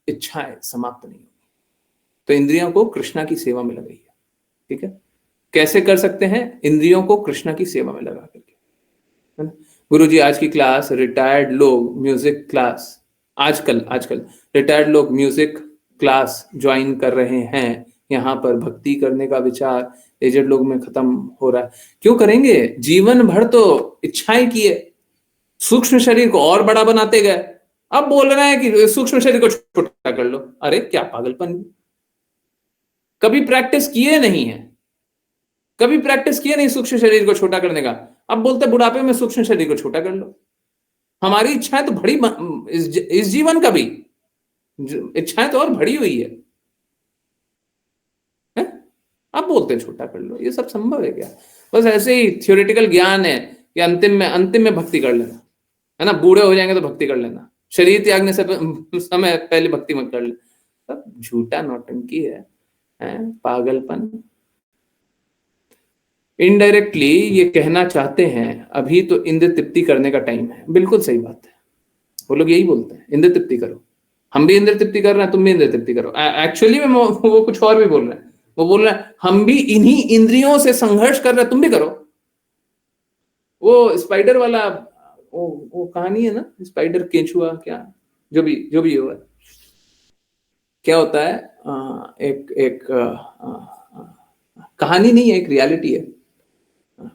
इच्छाएं समाप्त नहीं होगी। तो इंद्रियों को कृष्णा की सेवा में लगाइए, ठीक है। कैसे कर सकते हैं? इंद्रियों को कृष्णा की सेवा में लगा करके, है ना। गुरुजी आज की क्लास रिटायर्ड लोग म्यूजिक क्लास, आजकल रिटायर्ड लोग म्यूजिक क्लास ज्वाइन कर रहे हैं। यहाँ पर भक्ति करने का विचार एजेड लोग में खत्म हो रहा है। क्यों करेंगे? जीवन भर तो इच्छाएं किए, सूक्ष्म शरीर को और बड़ा बनाते गए, अब बोल रहे हैं कि सूक्ष्म शरीर को छोटा कर लो। अरे क्या पागलपन! कभी प्रैक्टिस किए नहीं है, कभी प्रैक्टिस किए नहीं सूक्ष्म शरीर को छोटा करने का, अब बोलते बुढ़ापे में सूक्ष्म शरीर को छोटा कर लो। हमारी इच्छाएं तो बड़ी, इस जीवन का भी इच्छाएं तो और बड़ी हुई है, अब बोलते छोटा कर लो। ये सब संभव है क्या? बस ऐसे ही थ्योरेटिकल ज्ञान है या अंतिम में भक्ति कर लेना, है ना, बूढ़े हो जाएंगे तो भक्ति कर लेना, शरीर त्यागने से समय पहले भक्ति मत कर ले, सब झूठा नौटंकी है, पागलपन। इनडायरेक्टली ये कहना चाहते हैं अभी तो इंद्र तृप्ति करने का टाइम है। बिल्कुल सही बात है, वो लोग यही बोलते हैं इंद्र तृप्ति करो। हम भी इंद्र तृप्ति कर रहे हैं, तुम भी इंद्र तृप्ति करो। एक्चुअली में वो कुछ और भी बोल रहे हैं। वो बोल रहे हैं हम भी इन्हीं इंद्रियों से संघर्ष कर रहे हैं, तुम भी करो। वो स्पाइडर वाला वो कहानी है ना, स्पाइडर केंचुआ, क्या जो भी हुआ, क्या होता है, एक कहानी नहीं है, एक रियलिटी है।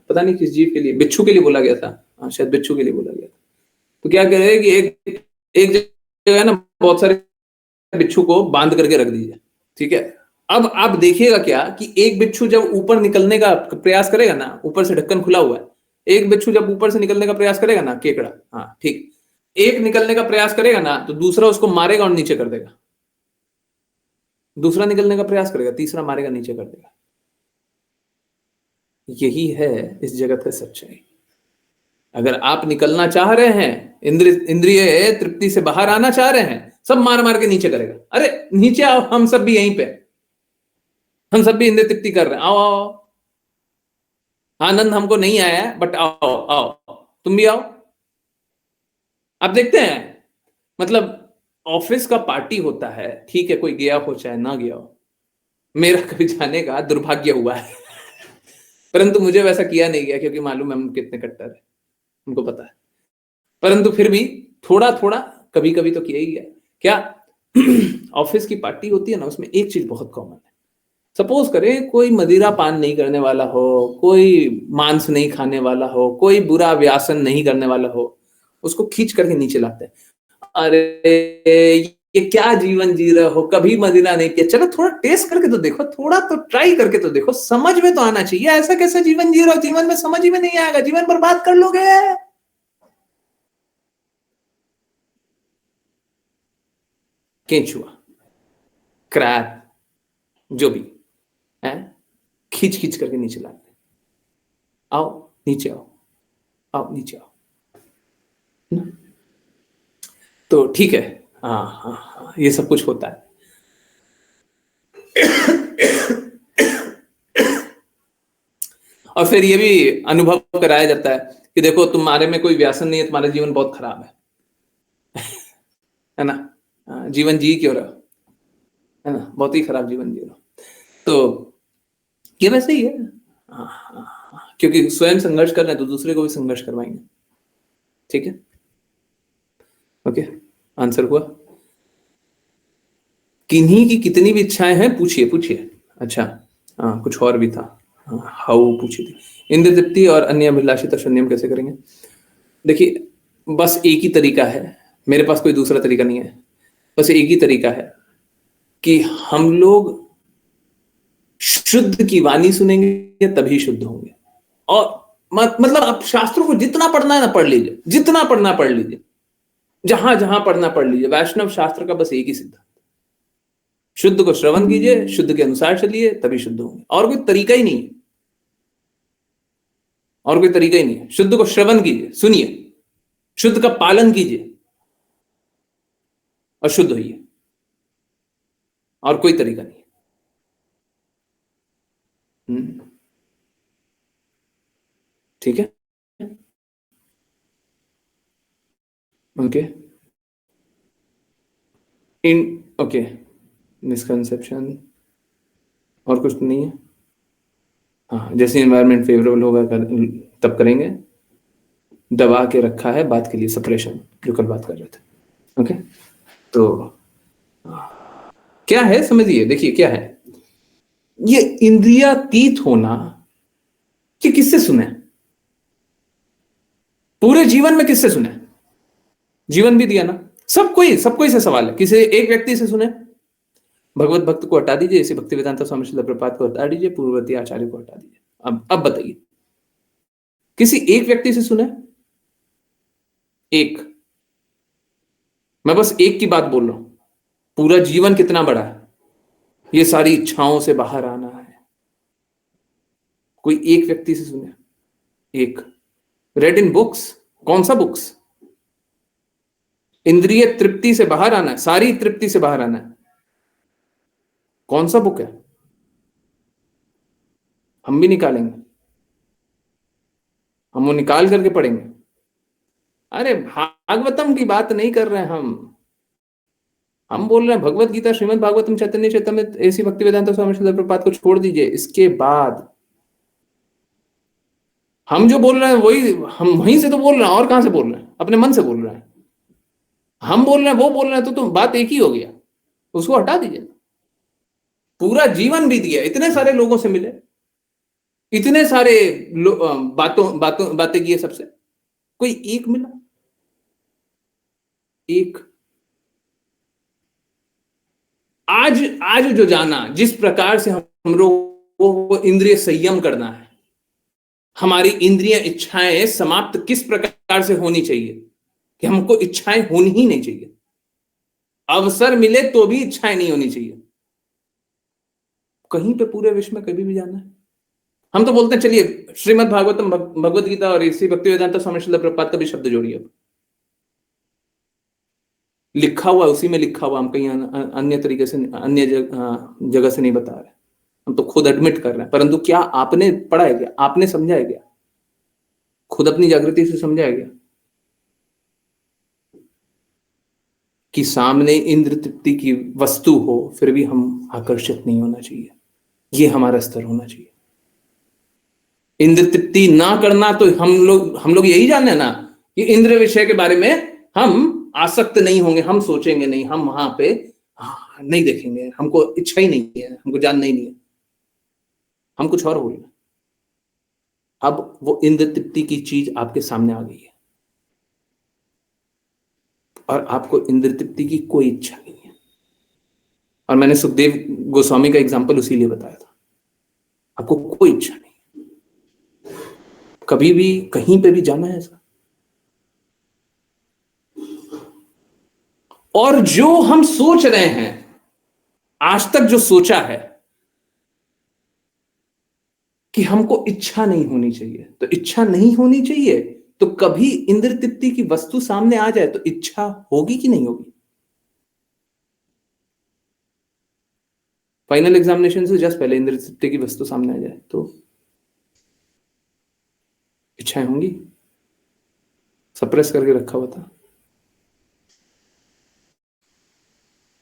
पता नहीं किस जीव के लिए, बिच्छू के लिए बोला गया था, शायद बिच्छू के लिए बोला गया था। तो क्या कह रहे हैं कि एक जगह ना बहुत सारे बिच्छू को बांध करके रख दीजिए, ठीक है। अब आप देखिएगा क्या कि एक बिच्छू जब ऊपर निकलने का प्रयास करेगा ना, ऊपर से ढक्कन खुला हुआ है, एक बिच्छू जब ऊपर से निकलने का प्रयास करेगा ना, केकड़ा, हाँ ठीक, एक निकलने का प्रयास करेगा ना तो दूसरा उसको मारेगा और नीचे कर देगा, दूसरा निकलने का प्रयास करेगा, तीसरा मारेगा, नीचे कर देगा। यही है इस जगत का सच्चाई। अगर आप निकलना चाह रहे हैं, इंद्रिय तृप्ति से बाहर आना चाह रहे हैं, सब मार मार के नीचे करेगा। अरे नीचे आओ, हम सब भी यहीं पे, हम सब भी इंद्रिय तृप्ति कर रहे हैं, आओ आओ, आनंद हमको नहीं आया है बट आओ आओ, तुम भी आओ। आप देखते हैं, मतलब ऑफिस का पार्टी होता है, ठीक है, कोई गया हो चाहे ना गया हो, मेरा कभी जाने का दुर्भाग्य हुआ है परंतु मुझे वैसा किया नहीं गया, क्योंकि मालूम है हम कितने कट्टर है, हमको पता है। परंतु फिर भी थोड़ा थोड़ा कभी कभी तो किया ही गया। क्या ऑफिस की पार्टी होती है ना, उसमें एक चीज बहुत कॉमन है। सपोज करें कोई मदिरा पान नहीं करने वाला हो, कोई मांस नहीं खाने वाला हो, कोई बुरा व्यासन नहीं करने वाला हो, उसको खींच करके नीचे लाते हैं। अरे ये क्या जीवन जी रहे हो, कभी मदिरा नहीं किया, चलो थोड़ा टेस्ट करके तो देखो, थोड़ा तो ट्राई करके तो देखो, समझ में तो आना चाहिए। ऐसा कैसे जीवन जी रहे हो, जीवन में समझ ही में नहीं आएगा, जीवन बर्बाद कर लोगे। केंचुआ, क्रैब, जो भी है, खींच खींच करके नीचे लाते, आओ नीचे आओ, आओ नीचे आओ। तो ठीक है, हाँ हाँ हाँ, ये सब कुछ होता है। और फिर ये भी अनुभव कराया जाता है कि देखो तुम्हारे में कोई व्यसन नहीं है, तुम्हारा जीवन बहुत खराब है ना, जीवन जी क्यों रहा, है ना, बहुत ही खराब जीवन जी रहा। तो ये वैसे ही है, क्योंकि स्वयं संघर्ष कर रहे हैं तो दूसरे को भी संघर्ष करवाएंगे। ठीक है, ओके, आंसर हुआ। किन्हीं की कितनी भी इच्छाएं हैं, पूछिए पूछिए। अच्छा हाँ, कुछ और भी था, हाउ पूछी थी, इंद्र तृप्ति और अन्य अभिलाषित शून्यम कैसे करेंगे। देखिए बस एक ही तरीका है, मेरे पास कोई दूसरा तरीका नहीं है, बस एक ही तरीका है कि हम लोग शुद्ध की वाणी सुनेंगे तभी शुद्ध होंगे। और मतलब आप शास्त्रों को जितना पढ़ना है ना पढ़ लीजिए, जितना पढ़ना पढ़ लीजिए, जहां जहां पढ़ना पढ़ लीजिए। वैष्णव शास्त्र का बस एक ही सिद्धांत, शुद्ध को श्रवण कीजिए, शुद्ध के अनुसार चलिए तभी शुद्ध होंगे। और कोई तरीका ही नहीं है, और कोई तरीका ही नहीं है। शुद्ध को श्रवण कीजिए, सुनिए, शुद्ध का पालन कीजिए और शुद्ध होइए, और कोई तरीका नहीं है। ठीक है, ओके, ओके, मिसकंसेप्शन और कुछ नहीं है। हाँ, जैसे एनवायरनमेंट फेवरेबल होगा तब करेंगे। दबा के रखा है बात के लिए, सप्रेशन, जो कल बात कर रहे थे। ओके, तो क्या है समझिए, देखिए क्या है ये इंद्रियातीत होना। कि किससे सुने, पूरे जीवन में किससे सुने, जीवन भी दिया ना, सबको ही से सवाल है, किसी एक व्यक्ति से सुने। भगवत भक्त को हटा दीजिए, इसे भक्ति वेदांता स्वामी श्रील प्रभुपाद को हटा दीजिए, पूर्ववर्ती आचार्य को हटा दीजिए। अब बताइए, किसी एक व्यक्ति से सुने, एक, मैं बस एक की बात बोल रहा हूं। पूरा जीवन कितना बड़ा है, ये सारी इच्छाओं से बाहर आना है, कोई एक व्यक्ति से सुने, एक, रेड इन बुक्स? कौन सा बुक्स? इंद्रिय तृप्ति से बाहर आना है, सारी तृप्ति से बाहर आना है। कौन सा बुक है? हम भी निकालेंगे, हम वो निकाल करके पढ़ेंगे। अरे भागवतम की बात नहीं कर रहे हैं हम बोल रहे हैं भगवत गीता, श्रीमद् भागवतम, चैतन्य चैतन्य, ऐसी भक्ति वेदांत स्वामी श्रील प्रभुपाद को छोड़ दीजिए। इसके बाद हम जो बोल रहे हैं वही, हम वहीं से तो बोल रहे हैं, और कहां से बोल रहे हैं? अपने मन से बोल रहे हैं। हम बोल रहे हैं, वो बोल रहे हैं, तो बात एक ही हो गया। उसको हटा दीजिए। पूरा जीवन बीत गया, इतने सारे लोगों से मिले, इतने सारे बातें किए सबसे, कोई एक मिला? एक। आज जो जाना, जिस प्रकार से हम लोगों को इंद्रिय संयम करना है, हमारी इंद्रिय इच्छाएं समाप्त किस प्रकार से होनी चाहिए, कि हमको इच्छाएं होनी ही नहीं चाहिए। अवसर मिले तो भी इच्छाएं नहीं होनी चाहिए। कहीं पे पूरे विश्व में कभी भी जाना है, हम तो बोलते हैं चलिए श्रीमद् भागवतम, भगवत गीता और इसी भक्ति वेदांत स्वामी श्रील प्रभुपाद का भी शब्द जोड़िए। लिखा हुआ उसी में लिखा हुआ, हम कहीं अन्य तरीके से, अन्य जगह से नहीं बता रहे, हम तो खुद एडमिट कर रहे हैं। परंतु क्या आपने पढ़ा है क्या? आपने समझा है क्या? खुद अपनी जागृति से समझा है क्या कि सामने इंद्र तृप्ति की वस्तु हो फिर भी हम आकर्षित नहीं होना चाहिए? ये हमारा स्तर होना चाहिए। इंद्र तृप्ति ना करना, तो हम लोग यही जाने ना कि इंद्र विषय के बारे में हम आसक्त नहीं होंगे, हम सोचेंगे नहीं, हम वहां पे नहीं देखेंगे, हमको इच्छा ही नहीं है, हमको जानना ही नहीं है, हम कुछ और बोल रहे हैं। अब वो इंद्र तृप्ति की चीज आपके सामने आ गई है और आपको इंद्र तृप्ति की कोई इच्छा नहीं है। और मैंने सुखदेव गोस्वामी का एग्जाम्पल उसीलिए बताया था। आपको कोई इच्छा नहीं, कभी भी कहीं पे भी जाना है ऐसा। और जो हम सोच रहे हैं, आज तक जो सोचा है कि हमको इच्छा नहीं होनी चाहिए, तो इच्छा नहीं होनी चाहिए, तो कभी इंद्र तृप्ति की वस्तु सामने आ जाए तो इच्छा होगी कि नहीं होगी? फाइनल एग्जामिनेशन से जस्ट पहले इंद्र तृप्ति की वस्तु सामने आ जाए तो इच्छाएं होंगी? सप्रेस करके रखा हुआ था।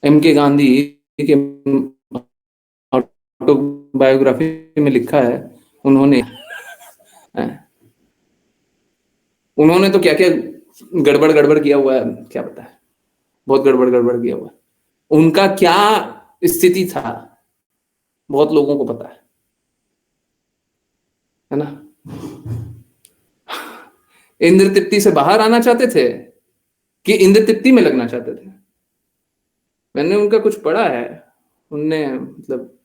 M.K. गांधी के ऑटोबायोग्राफी में लिखा है, उन्होंने तो क्या क्या गड़बड़ किया हुआ है, क्या पता है, बहुत गड़बड़ किया हुआ है। उनका क्या स्थिति था बहुत लोगों को पता है ना? इंद्र तृप्ति से बाहर आना चाहते थे कि इंद्र तृप्ति में लगना चाहते थे? मैंने उनका कुछ पढ़ा है, उनने मतलब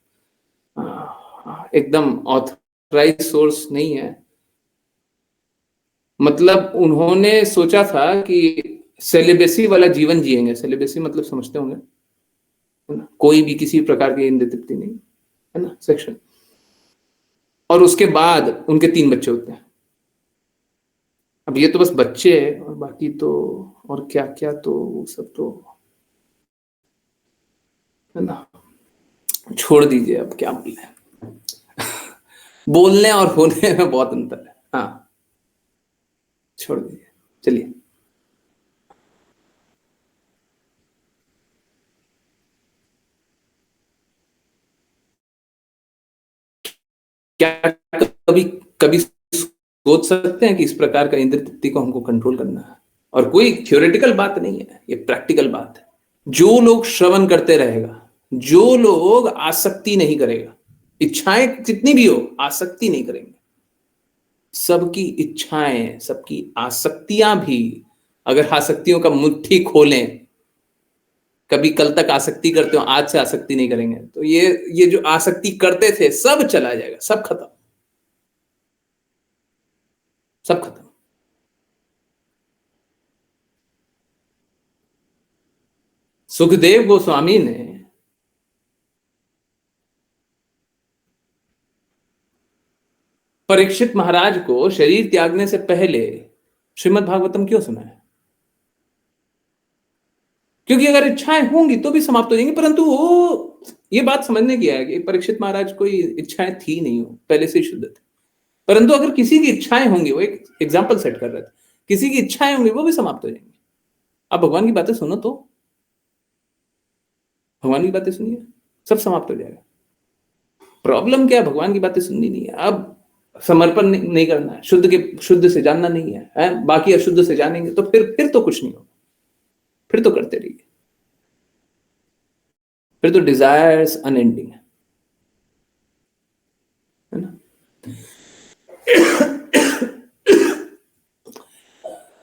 एकदम ऑथराइज सोर्स नहीं है, मतलब उन्होंने सोचा था कि सेलिबेसी वाला जीवन जिएंगे। सेलिबेसी मतलब समझते होंगे, कोई भी किसी प्रकार की इंद्र तृप्ति नहीं, है ना, सेक्शन। और उसके बाद उनके 3 बच्चे होते हैं। अब ये तो बस बच्चे हैं, और बाकी तो और क्या क्या, तो वो सब तो है ना, छोड़ दीजिए। अब क्या बोले, बोलने और होने में बहुत अंतर है। हाँ, छोड़ दीजिए, चलिए। क्या कभी कभी सोच सकते हैं कि इस प्रकार का इंद्र तृप्ति को हमको कंट्रोल करना है? और कोई थ्योरेटिकल बात नहीं है, ये प्रैक्टिकल बात है। जो लोग श्रवण करते रहेगा, जो लोग आसक्ति नहीं करेगा, इच्छाएं कितनी भी हो, आसक्ति नहीं करेंगे, सबकी इच्छाएं, सबकी आसक्तियां भी, अगर आसक्तियों का मुट्ठी खोलें, कभी कल तक आसक्ति करते हो, आज से आसक्ति नहीं करेंगे, तो ये जो आसक्ति करते थे सब चला जाएगा, सब खत्म, सब खत्म। सुखदेव गोस्वामी ने परीक्षित महाराज को शरीर त्यागने से पहले श्रीमद् भागवतम क्यों सुनाया? क्योंकि अगर इच्छाएं होंगी तो भी समाप्त हो जाएंगी, परंतु वो ये बात समझने की है कि परीक्षित महाराज कोई इच्छाएं थी नहीं, हो पहले से ही शुद्ध थे। परंतु अगर किसी की इच्छाएं होंगी, वो एक एग्जाम्पल सेट कर रहे थे, किसी की इच्छाएं होंगी वो भी समाप्त हो जाएंगी। आप भगवान की बातें सुनो, तो भगवान की बातें सुनिए, सब समाप्त हो जाएगा। प्रॉब्लम क्या है? भगवान की बातें सुननी नहीं है, अब समर्पण नहीं करना है, शुद्ध से जानना नहीं है, बाकी अशुद्ध से जानेंगे तो फिर तो कुछ नहीं होगा, फिर तो करते रहिए, फिर तो डिजायर्स अनएंडिंग है ना।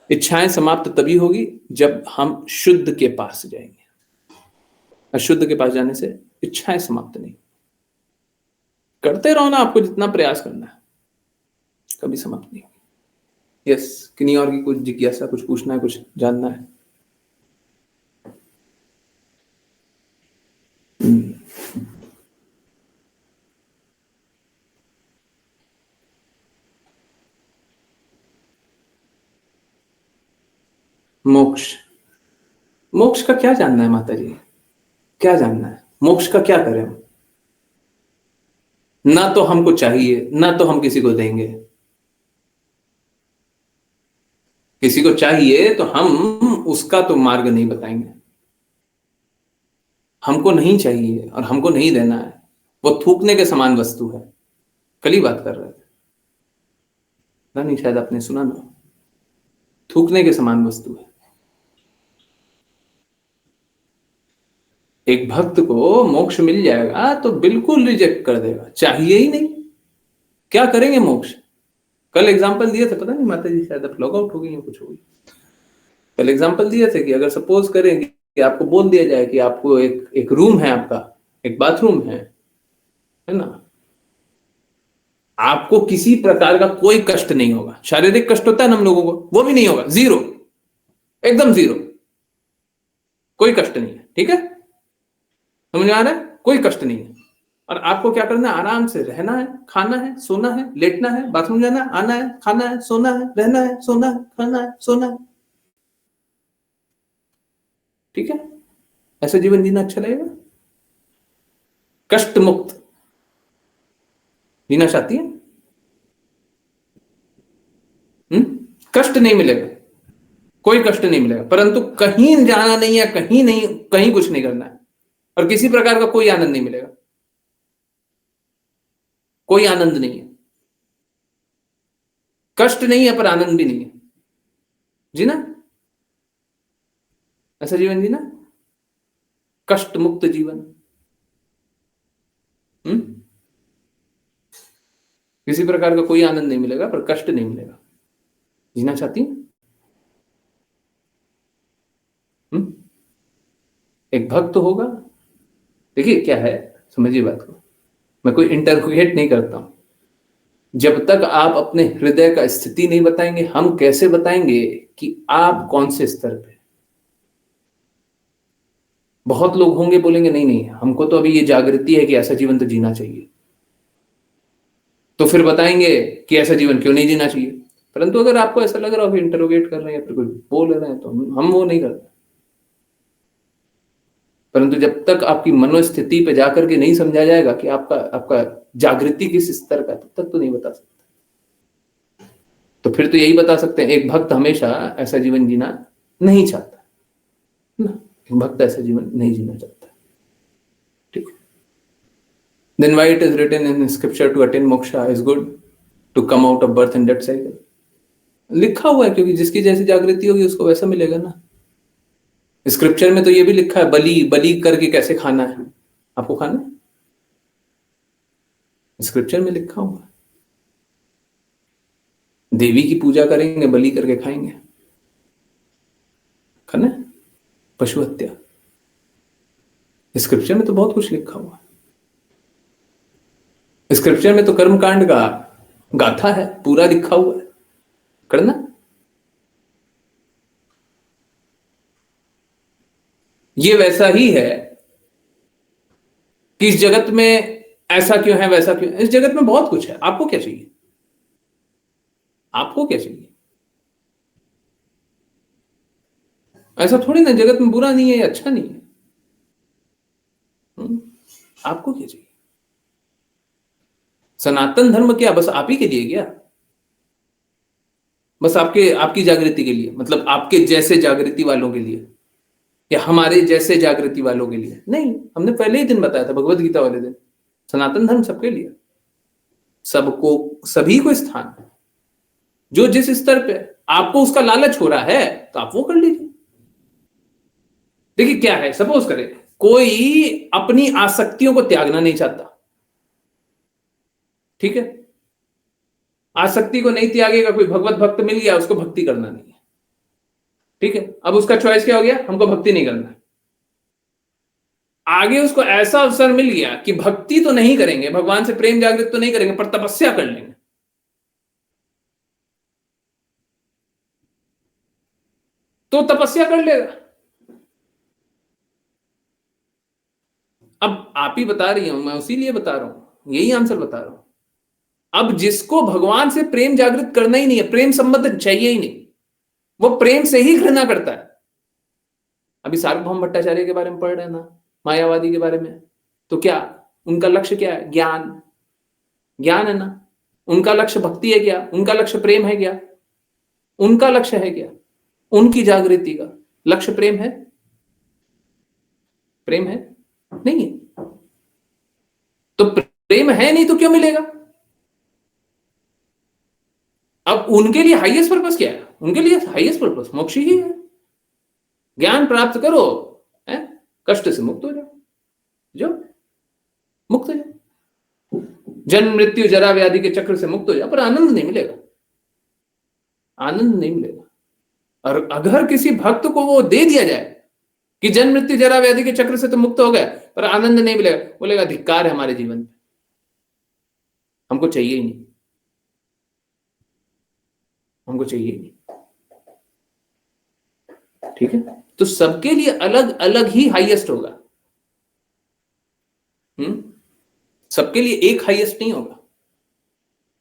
इच्छाएं समाप्त तभी होगी जब हम शुद्ध के पास जाएंगे। अशुद्ध के पास जाने से इच्छाएं समाप्त नहीं। करते रहो ना, आपको जितना प्रयास करना है, कभी समाप्त नहीं होगी। यस, किन्हीं और की कुछ जिज्ञासा, कुछ पूछना है, कुछ जानना है? मोक्ष, मोक्ष का क्या जानना है माता जी? क्या जानना है? मोक्ष का क्या करें हम? ना तो हमको चाहिए, ना तो हम किसी को देंगे। किसी को चाहिए तो हम उसका तो मार्ग नहीं बताएंगे। हमको नहीं चाहिए और हमको नहीं देना है, वो थूकने के समान वस्तु है। कल ही बात कर रहे थे ना, नहीं शायद आपने सुना ना, थूकने के समान वस्तु है। एक भक्त को मोक्ष मिल जाएगा तो बिल्कुल रिजेक्ट कर देगा, चाहिए ही नहीं। क्या करेंगे मोक्ष? कल एग्जांपल दिए थे, पता नहीं माता जी शायद आप लॉग आउट हो गई या कुछ हो गई। कल एग्जांपल दिए थे कि अगर सपोज करें कि आपको बोल दिया जाए कि आपको एक रूम है, आपका एक बाथरूम है ना, आपको किसी प्रकार का कोई कष्ट नहीं होगा। शारीरिक कष्ट होता है ना हम लोगों को, वो भी नहीं होगा, जीरो, एकदम जीरो, कोई कष्ट नहीं है। ठीक है, समझ में आ रहा है? कोई कष्ट नहीं है। और आपको क्या करना है? आराम से रहना है, खाना है, सोना है, लेटना है, बाथरूम जाना है, आना है, खाना है, सोना है, रहना है, सोना है, खाना है, सोना है। ठीक है, ऐसा जीवन जीना अच्छा लगेगा? कष्ट मुक्त जीना चाहती है? कष्ट नहीं मिलेगा, कोई कष्ट नहीं मिलेगा, परंतु कहीं जाना नहीं है, कहीं नहीं, कहीं कुछ नहीं करना है, और किसी प्रकार का कोई आनंद नहीं मिलेगा। कोई आनंद नहीं है, कष्ट नहीं है पर आनंद भी नहीं है। जीना ऐसा जीवन जीना, कष्ट मुक्त जीवन। किसी प्रकार का कोई आनंद नहीं मिलेगा पर कष्ट नहीं मिलेगा। जीना चाहती हैं? एक भक्त होगा, देखिए क्या है, समझिए बात को, मैं कोई इंटररोगेट नहीं करता हूं। जब तक आप अपने हृदय का स्थिति नहीं बताएंगे, हम कैसे बताएंगे कि आप कौन से स्तर पे? बहुत लोग होंगे बोलेंगे नहीं नहीं, हमको तो अभी ये जागृति है कि ऐसा जीवन तो जीना चाहिए, तो फिर बताएंगे कि ऐसा जीवन क्यों नहीं जीना चाहिए। परंतु अगर आपको ऐसा लग रहा हो कि इंटरोगेट कर रहे हैं, फिर कुछ बोल रहे हैं, तो हम वो नहीं करते। परंतु जब तक आपकी मनोस्थिति पे जाकर के नहीं समझा जाएगा कि आपका जागृति किस स्तर का, तब तक तो नहीं बता सकते। तो फिर तो यही बता सकते हैं, एक भक्त हमेशा ऐसा जीवन जीना नहीं चाहता ना, एक भक्त ऐसा जीवन नहीं जीना चाहता। ठीक है, then why it is written in scripture to attain moksha is good, to come out of birth and death cycle? लिखा हुआ है, क्योंकि जिसकी जैसी जागृति होगी उसको वैसा मिलेगा ना। स्क्रिप्चर में तो ये भी लिखा है, बलि करके कैसे खाना है, आपको खाना है, स्क्रिप्चर में लिखा हुआ है। देवी की पूजा करेंगे, बलि करके खाएंगे, खाना है, पशु हत्या। स्क्रिप्चर में तो बहुत कुछ लिखा हुआ है। स्क्रिप्चर में तो कर्मकांड का गाथा है, पूरा लिखा हुआ है, करना। ये वैसा ही है कि इस जगत में ऐसा क्यों है, वैसा क्यों है। इस जगत में बहुत कुछ है, आपको क्या चाहिए? आपको क्या चाहिए? ऐसा थोड़ी ना जगत में बुरा नहीं है या अच्छा नहीं है। आपको क्या चाहिए? सनातन धर्म क्या बस आप ही के लिए क्या? बस आपकी जागृति के लिए, मतलब आपके जैसे जागृति वालों के लिए, या हमारे जैसे जागृति वालों के लिए? नहीं, हमने पहले ही दिन बताया था भगवत गीता वाले दिन, सनातन धर्म सबके लिए, सबको, सभी को स्थान है। जो जिस स्तर पे आपको उसका लालच हो रहा है तो आप वो कर लीजिए। देखिए क्या है, सपोज करें कोई अपनी आसक्तियों को त्यागना नहीं चाहता, ठीक है, आसक्ति को नहीं त्यागेगा, कोई भगवत भक्त मिल गया, उसको भक्ति करना नहीं है, ठीक है, अब उसका चॉइस क्या हो गया, हमको भक्ति नहीं करना है। आगे उसको ऐसा अवसर मिल गया कि भक्ति तो नहीं करेंगे, भगवान से प्रेम जागृत तो नहीं करेंगे, पर तपस्या कर लेंगे, तो तपस्या कर लेगा। अब आप ही बता रही हूं, मैं उसी लिए बता रहा हूं, यही आंसर बता रहा हूं। अब जिसको भगवान से प्रेम जागृत करना ही नहीं है, प्रेम संबंध चाहिए ही नहीं, वो प्रेम से ही घृणा करता है। अभी सार्वभौम भट्टाचार्य के बारे में पढ़ रहे हैं ना, मायावादी के बारे में, तो क्या उनका लक्ष्य क्या है? ज्ञान, ज्ञान है ना। उनका लक्ष्य भक्ति है क्या? उनका लक्ष्य प्रेम है क्या? उनका लक्ष्य है क्या? उनकी जागृति का लक्ष्य प्रेम है? प्रेम है? नहीं है। तो प्रेम है नहीं तो क्यों मिलेगा? अब उनके लिए हाईएस्ट पर्पस क्या है? उनके लिए हाईएस्ट पर्पस मोक्ष ही है। ज्ञान प्राप्त करो, है, कष्ट से मुक्त हो जाओ, जो मुक्त हो जाओ, जन्म मृत्यु जरा व्याधि के चक्र से मुक्त हो जाओ, पर आनंद नहीं मिलेगा, आनंद नहीं मिलेगा। और अगर किसी भक्त को वो दे दिया जाए कि जन्म मृत्यु जरा व्याधि के चक्र से तो मुक्त हो गया, पर आनंद नहीं मिलेगा, बोलेगा धिक्कार है हमारे जीवन में, हमको चाहिए ही नहीं, हमको चाहिए ही नहीं, ठीक है। तो सबके लिए अलग अलग ही हाईएस्ट होगा, सबके लिए एक हाईएस्ट नहीं होगा।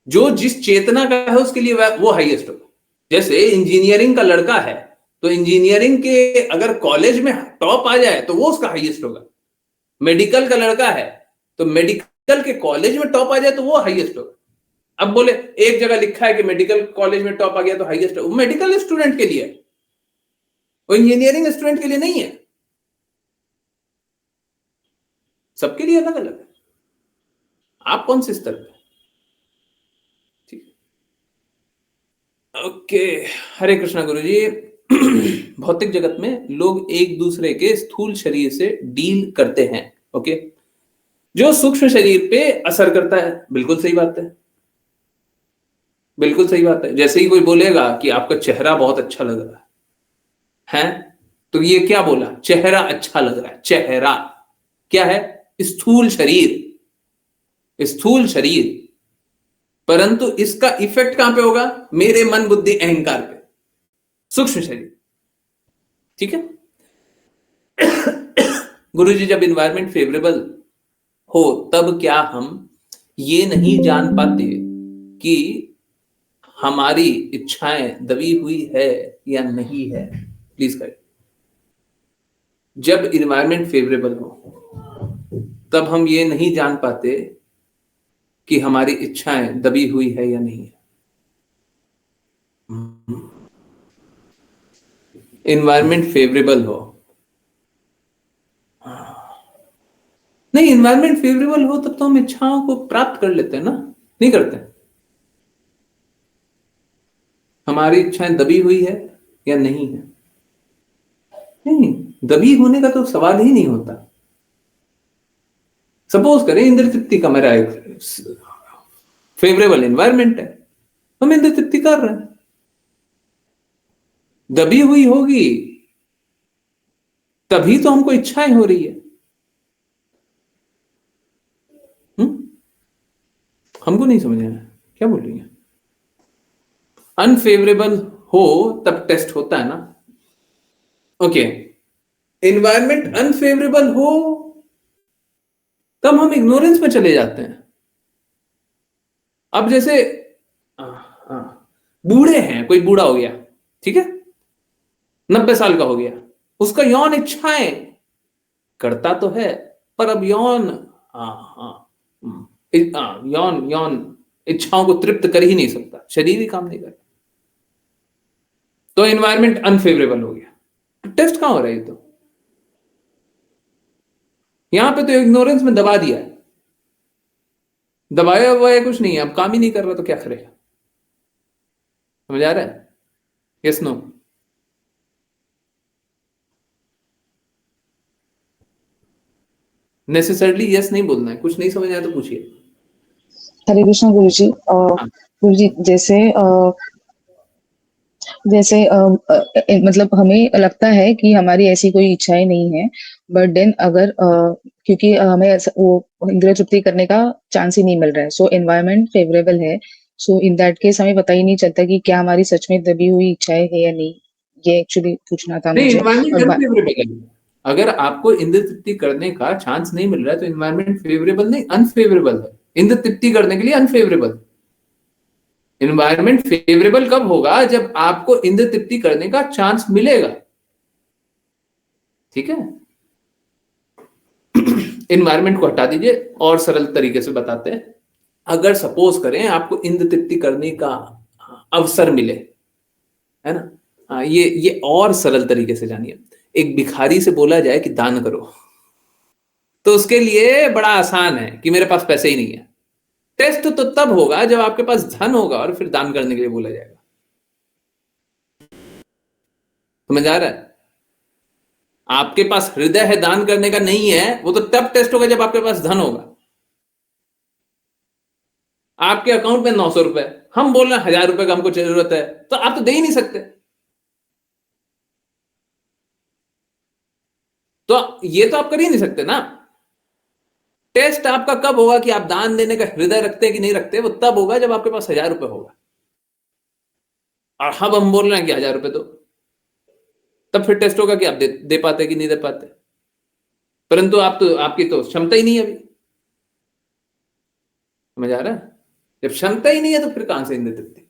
जो जिस चेतना का है उसके लिए वो हाईएस्ट होगा। जैसे इंजीनियरिंग का लड़का है तो इंजीनियरिंग के अगर कॉलेज में टॉप आ जाए तो वो उसका हाईएस्ट होगा। मेडिकल का लड़का है तो मेडिकल के कॉलेज में टॉप आ जाए तो वो हाईएस्ट होगा। अब बोले एक जगह लिखा है कि मेडिकल कॉलेज में टॉप आ गया तो हाईएस्ट है, वो मेडिकल स्टूडेंट के लिए है, वो इंजीनियरिंग स्टूडेंट के लिए नहीं है। सबके लिए अलग अलग है। आप कौन से स्तर पे? ठीक है, ओके। हरे कृष्णा गुरु जी। भौतिक जगत में लोग एक दूसरे के स्थूल शरीर से डील करते हैं, ओके, जो सूक्ष्म शरीर पे असर करता है। बिल्कुल सही बात है, बिल्कुल सही बात है। जैसे ही कोई बोलेगा कि आपका चेहरा बहुत अच्छा लग रहा है, तो ये क्या बोला? चेहरा अच्छा लग रहा है। चेहरा क्या है? स्थूल शरीर, स्थूल शरीर। परंतु इसका इफेक्ट कहां पे होगा? मेरे मन बुद्धि अहंकार पे, सूक्ष्म शरीर, ठीक है। गुरुजी, जब इन्वायरमेंट फेवरेबल हो तब क्या हम ये नहीं जान पाते कि हमारी इच्छाएं दबी हुई है या नहीं है? प्लीज करें। जब इन्वायरमेंट फेवरेबल हो तब हम ये नहीं जान पाते कि हमारी इच्छाएं दबी हुई है या नहीं है। इन्वायरमेंट फेवरेबल हो, नहीं, इन्वायरमेंट फेवरेबल हो तब तो हम इच्छाओं को प्राप्त कर लेते हैं ना, नहीं करते? हमारी इच्छाएं दबी हुई है या नहीं है? नहीं, दबी होने का तो सवाल ही नहीं होता। सपोज करें इंद्र तृप्ति का मेरा एक फेवरेबल एनवायरमेंट है, हम इंद्र तृप्ति कर रहे हैं। दबी हुई होगी तभी तो हमको इच्छाएं हो रही है। हमको नहीं समझ आया क्या बोल रही है। अनफेवरेबल हो तब टेस्ट होता है ना, ओके। एनवायरमेंट अनफेवरेबल हो तब हम इग्नोरेंस में चले जाते हैं। अब जैसे बूढ़े हैं, कोई बूढ़ा हो गया, ठीक है, 90 साल का हो गया, उसका यौन इच्छाएं करता तो है, पर अब यौन यौन यौन इच्छाओं को तृप्त कर ही नहीं सकता, शरीर ही काम नहीं करता, तो एनवायरमेंट अनफेवरेबल हो गया। तो टेस्ट कहां हो रहा है? ये तो यहां पे तो इग्नोरेंस में दबा दिया है, दबाया हुआ है, कुछ नहीं है, अब काम ही नहीं कर रहा तो क्या करेगा? समझ आ रहा है? Yes no? नेसेसरली यस नहीं बोलना है, कुछ नहीं समझ आया तो पूछिए। हरे कृष्ण गुरु जी। हाँ। गुरु जी जैसे जैसे मतलब हमें लगता है कि हमारी ऐसी कोई इच्छाएं नहीं है, बट देन अगर क्योंकि हमें वो इंद्रिय तृप्ति करने का चांस ही नहीं मिल रहा है, सो एनवायरनमेंट फेवरेबल है, सो इन दैट केस हमें पता ही नहीं चलता कि क्या हमारी सच में दबी हुई इच्छाएं है या नहीं। ये एक्चुअली पूछना था नहीं, मुझे। एनवायरमेंट और अनफेवरेबल है। अगर आपको इंद्र तृप्ति करने का चांस नहीं मिल रहा है तो एनवायरमेंट फेवरेबल नहीं, अनफेवरेबल है। इंद्र तृप्ति करने के लिए अनफेवरेबल। एनवायरमेंट फेवरेबल कब होगा? जब आपको इंद्र तृप्ति करने का चांस मिलेगा, ठीक है। एनवायरमेंट को हटा दीजिए और सरल तरीके से बताते हैं। अगर सपोज करें आपको इंद्र तृप्ति करने का अवसर मिले, है ना, ये और सरल तरीके से जानिए। एक भिखारी से बोला जाए कि दान करो, तो उसके लिए बड़ा आसान है कि मेरे पास पैसे ही नहीं है। टेस्ट तो तब होगा जब आपके पास धन होगा और फिर दान करने के लिए बोला जाएगा। समझ आ रहा है? आपके पास हृदय है, दान करने का नहीं है, वो तो तब टेस्ट होगा जब आपके पास धन होगा। आपके अकाउंट में 900 रुपए, हम बोल रहे हैं 1000 रुपए का हमको जरूरत है, तो आप तो दे ही नहीं सकते। तो ये तो आप कर ही नहीं सकते ना। टेस्ट आपका कब होगा कि आप दान देने का हृदय रखते हैं कि नहीं रखते? वो तब होगा जब आपके पास 1000 रुपए होगा। और हम बोल रहे हैं कि 1000 रुपए दो, तब फिर टेस्ट होगा कि आप दे पाते कि नहीं दे पाते। परंतु आपकी तो क्षमता ही नहीं है अभी। समझ आ रहा है? जब क्षमता ही नहीं है तो फिर कहां से इंद्र तृप्ति,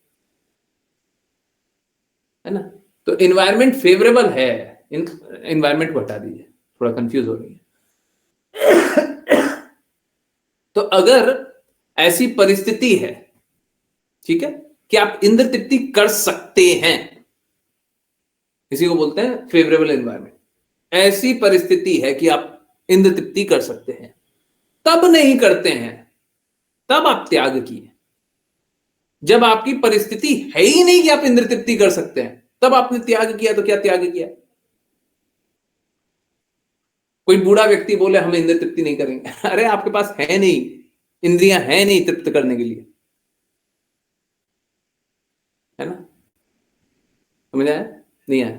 है ना। तो एनवायरमेंट फेवरेबल है, एनवायरमेंट को हटा दीजिए, थोड़ा कंफ्यूज हो रही है। तो अगर ऐसी परिस्थिति है, ठीक है, कि आप इंद्र तृप्ति कर सकते हैं, इसी को बोलते हैं फेवरेबल एनवायरमेंट। ऐसी परिस्थिति है कि आप इंद्र तृप्ति कर सकते हैं, तब नहीं करते हैं, तब आप त्याग किए। जब आपकी परिस्थिति है ही नहीं कि आप इंद्र तृप्ति कर सकते हैं, तब आपने त्याग किया, तो क्या त्याग किया? कोई बूढ़ा व्यक्ति बोले हम इंद्र तृप्ति नहीं करेंगे, अरे आपके पास है नहीं, इंद्रियां है नहीं तृप्त करने के लिए, है ना। समझ आया? नहीं आया?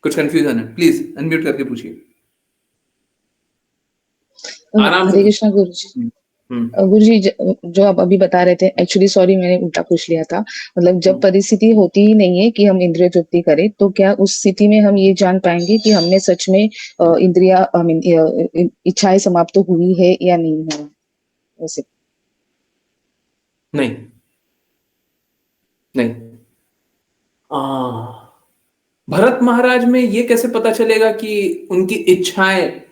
कुछ कंफ्यूजन है? प्लीज अनम्यूट करके पूछिए, आराम हरे से। कृष्ण गुरु जी। गुरु जी जो आप अभी बता रहे थे, एक्चुअली सॉरी मैंने उल्टा पूछ लिया था। मतलब जब परिस्थिति होती ही नहीं है कि हम इंद्रिय तृप्ति करें, तो क्या उस स्थिति में हम ये जान पाएंगे कि हमने सच में इंद्रिया इच्छाएं समाप्त हुई है या नहीं है? वैसे नहीं, नहीं। भरत महाराज में ये कैसे पता चलेगा कि उनकी इच्छाएं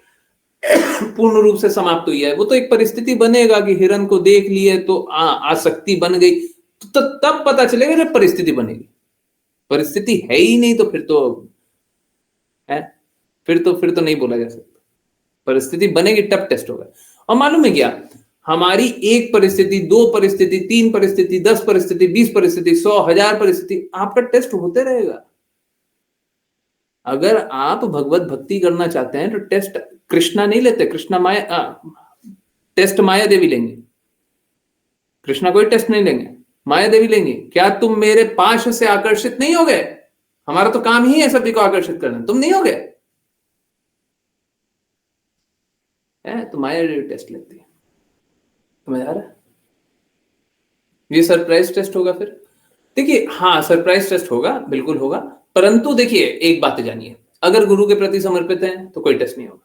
पूर्ण रूप से समाप्त हुई है? वो तो एक परिस्थिति बनेगा कि हिरण को देख लिए तो आसक्ति बन गई, तो तब पता चलेगा जब परिस्थिति बनेगी। परिस्थिति है ही नहीं तो फिर तो है, फिर तो नहीं बोला जा सकता। परिस्थिति बनेगी तब टेस्ट होगा। और मालूम है क्या, हमारी एक परिस्थिति, 2 परिस्थिति, 3 परिस्थिति, 10 परिस्थिति, 20 परिस्थिति, 100, 1000 परिस्थिति, आपका टेस्ट होते रहेगा। अगर आप भगवत भक्ति करना चाहते हैं तो टेस्ट कृष्णा नहीं लेते, कृष्णा माया टेस्ट माया देवी लेंगे, कृष्णा कोई टेस्ट नहीं लेंगे, माया देवी लेंगे। क्या तुम मेरे पाश से आकर्षित नहीं हो गए? हमारा तो काम ही है सभी को आकर्षित करना, तुम नहीं हो गए तो माया देवी टेस्ट लेती है। समझ आ रहा है? ये सरप्राइज टेस्ट होगा फिर। देखिए, हाँ सरप्राइज टेस्ट होगा, बिल्कुल होगा। परंतु देखिए एक बात जानिए, अगर गुरु के प्रति समर्पित हैं तो कोई टेस्ट नहीं होगा।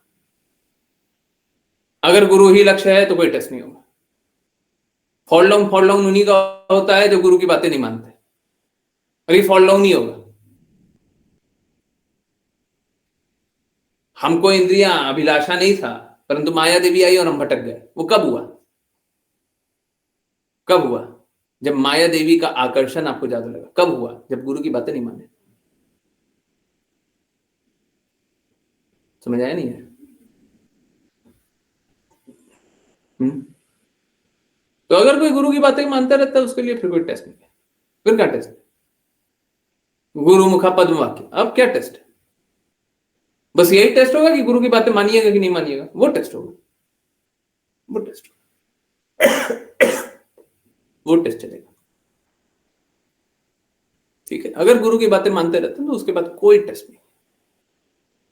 अगर गुरु ही लक्ष्य है तो कोई टेस्ट नहीं होगा। फॉल डाउन उन्हीं का होता है जो गुरु की बातें नहीं मानते। और ये फॉल डाउन नहीं होगा। हमको इंद्रियां अभिलाषा नहीं था, परंतु माया देवी आई और हम भटक गए। वो कब हुआ? कब हुआ? जब माया देवी का आकर्षण आपको ज्यादा लगा। कब हुआ? जब गुरु की बातें नहीं माने। समझ आया नहीं है? तो अगर कोई गुरु की बातें मानता रहता है उसके लिए फिर कोई टेस्ट नहीं है। फिर क्या टेस्ट है? गुरु मुखा पद्म वाक्य, अब क्या टेस्ट है? बस यही टेस्ट होगा कि गुरु की बातें मानिएगा कि नहीं मानिएगा, वो टेस्ट होगा। वो टेस्ट होगा। वो टेस्ट चलेगा। ठीक है, अगर गुरु की बातें मानते रहते हैं तो उसके बाद कोई टेस्ट नहीं,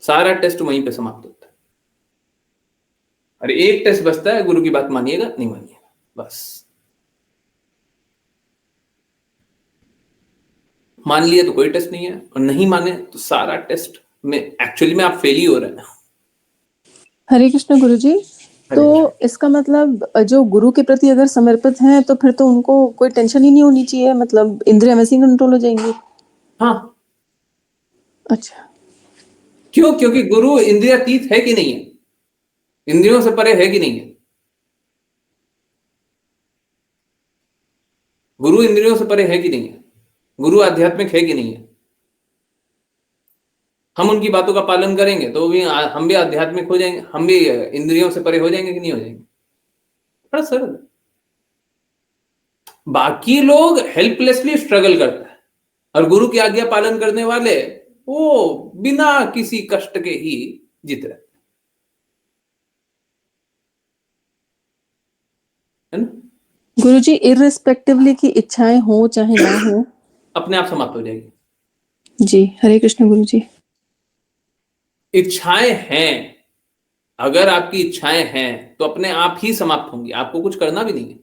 सारा टेस्ट वहीं पे समाप्त होता है। अरे एक टेस्ट बचता है, गुरु की बात मानिएगा नहीं मानिएगा, बस। मान लिया तो कोई टेस्ट नहीं है, और नहीं माने तो सारा टेस्ट में एक्चुअली में आप फेल ही हो रहे हैं। हरे कृष्ण गुरुजी। तो इसका मतलब जो गुरु के प्रति अगर समर्पित हैं तो फिर तो उनको कोई टेंशन ही नहीं होनी चाहिए, मतलब इंद्रियां वैसे ही कंट्रोल हो जाएंगी। हाँ। अच्छा, क्यों? क्योंकि गुरु इंद्रियातीत है कि नहीं है? इंद्रियों से परे है कि नहीं है? गुरु इंद्रियों से परे है कि नहीं है? गुरु आध्यात्मिक है कि नहीं है? हम उनकी बातों का पालन करेंगे तो भी हम भी आध्यात्मिक हो जाएंगे, हम भी इंद्रियों से परे हो जाएंगे कि नहीं हो जाएंगे? बड़ा सरल है। बाकी लोग हेल्पलेसली स्ट्रगल करते हैं, और गुरु की आज्ञा पालन करने वाले वो बिना किसी कष्ट के ही जीत रहे है ना। गुरुजी इररिस्पेक्टिवली की इच्छाएं हो चाहे ना हो, अपने आप समाप्त हो जाएगी। जी हरे कृष्ण गुरुजी। इच्छाएं हैं, अगर आपकी इच्छाएं हैं तो अपने आप ही समाप्त होंगी, आपको कुछ करना भी नहीं है।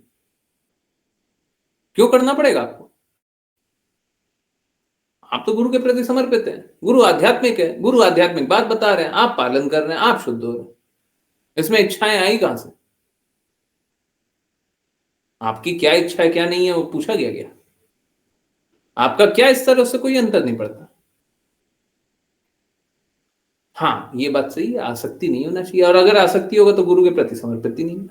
क्यों करना पड़ेगा आपको? आप तो गुरु के प्रति समर्पित हैं, गुरु आध्यात्मिक है, गुरु आध्यात्मिक बात बता रहे हैं, आप पालन कर रहे हैं, आप शुद्ध हो रहे हैं। इसमें इच्छाएं आई कहां से? आपकी क्या इच्छा है क्या नहीं है वो पूछा गया? आपका क्या स्तर है उससे कोई अंतर नहीं पड़ता। हाँ, ये बात सही है, आसक्ति नहीं होना चाहिए, और अगर आसक्ति होगा तो गुरु के प्रति समर्पित ही नहीं है।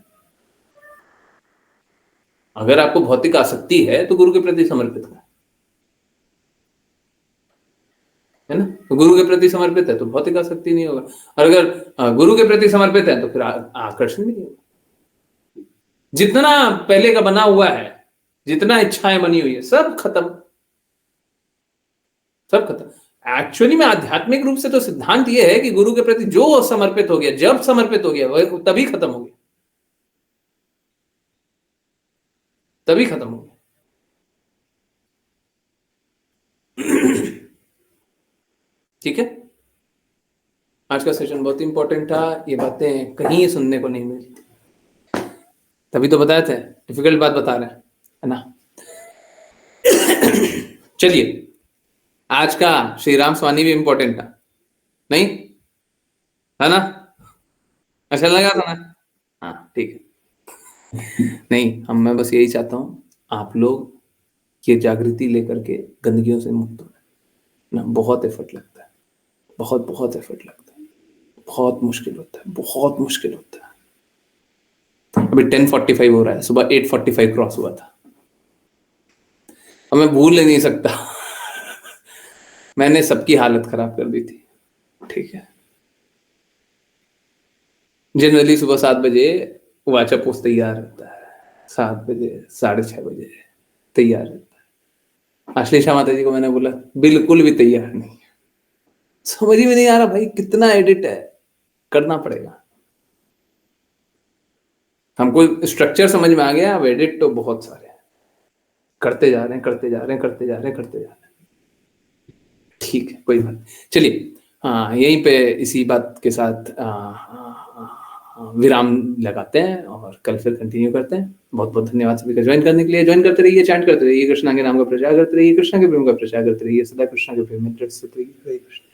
अगर आपको भौतिक आसक्ति है तो गुरु के प्रति समर्पित है ना। तो गुरु के प्रति समर्पित है तो भौतिक आसक्ति नहीं होगा, और अगर गुरु के प्रति समर्पित है तो फिर आकर्षण भी नहीं होगा। जितना पहले का बना हुआ है, जितना इच्छाएं बनी हुई है, सब खत्म, सब खत्म। एक्चुअली में आध्यात्मिक रूप से तो सिद्धांत यह है कि गुरु के प्रति जो समर्पित हो गया, जब समर्पित हो गया, वह तभी खत्म हो गया, तभी खत्म हो गया। ठीक है, आज का सेशन बहुत इंपॉर्टेंट था, ये बातें कहीं सुनने को नहीं मिली, तभी तो बताए थे, डिफिकल्ट बात बता रहे हैं, है ना। चलिए, आज का श्री राम स्वामी भी इंपॉर्टेंट था, नहीं है ना? अच्छा लगा था ना? हाँ ठीक है। नहीं, मैं बस यही चाहता हूँ आप लोग ये जागृति लेकर के गंदगियों से मुक्त हो ना। बहुत एफर्ट लगता है, बहुत एफर्ट लगता है, बहुत मुश्किल होता है, बहुत मुश्किल होता है। अभी 10:45 हो रहा है, सुबह 8:45 क्रॉस हुआ था, और मैं भूल नहीं सकता मैंने सबकी हालत खराब कर दी थी। ठीक है, जनरली सुबह 7 बजे वाचा पोस्ट तैयार रहता है, 7 बजे 6:30 बजे तैयार रहता है। आश्लेषा माता जी को मैंने बोला बिल्कुल भी तैयार नहीं है, समझ में नहीं आ रहा भाई कितना एडिट है, करना पड़ेगा। हमको स्ट्रक्चर समझ में आ गया, अब एडिट तो बहुत सारे हैं, करते जा रहे हैं। ठीक है, कोई बात। चलिए, हाँ, यहीं पे इसी बात के साथ विराम लगाते हैं और कल फिर कंटिन्यू करते हैं। बहुत बहुत धन्यवाद सभी का ज्वाइन करने के लिए। ज्वाइन करते रहिए, चैंट करते रहिए, कृष्णा के नाम का प्रचार करते रहिए, कृष्णा के प्रेम का प्रचार करते रहिए, सदा कृष्णा के प्रेम में दृढ़ स्थित रहिए। हरे कृष्ण।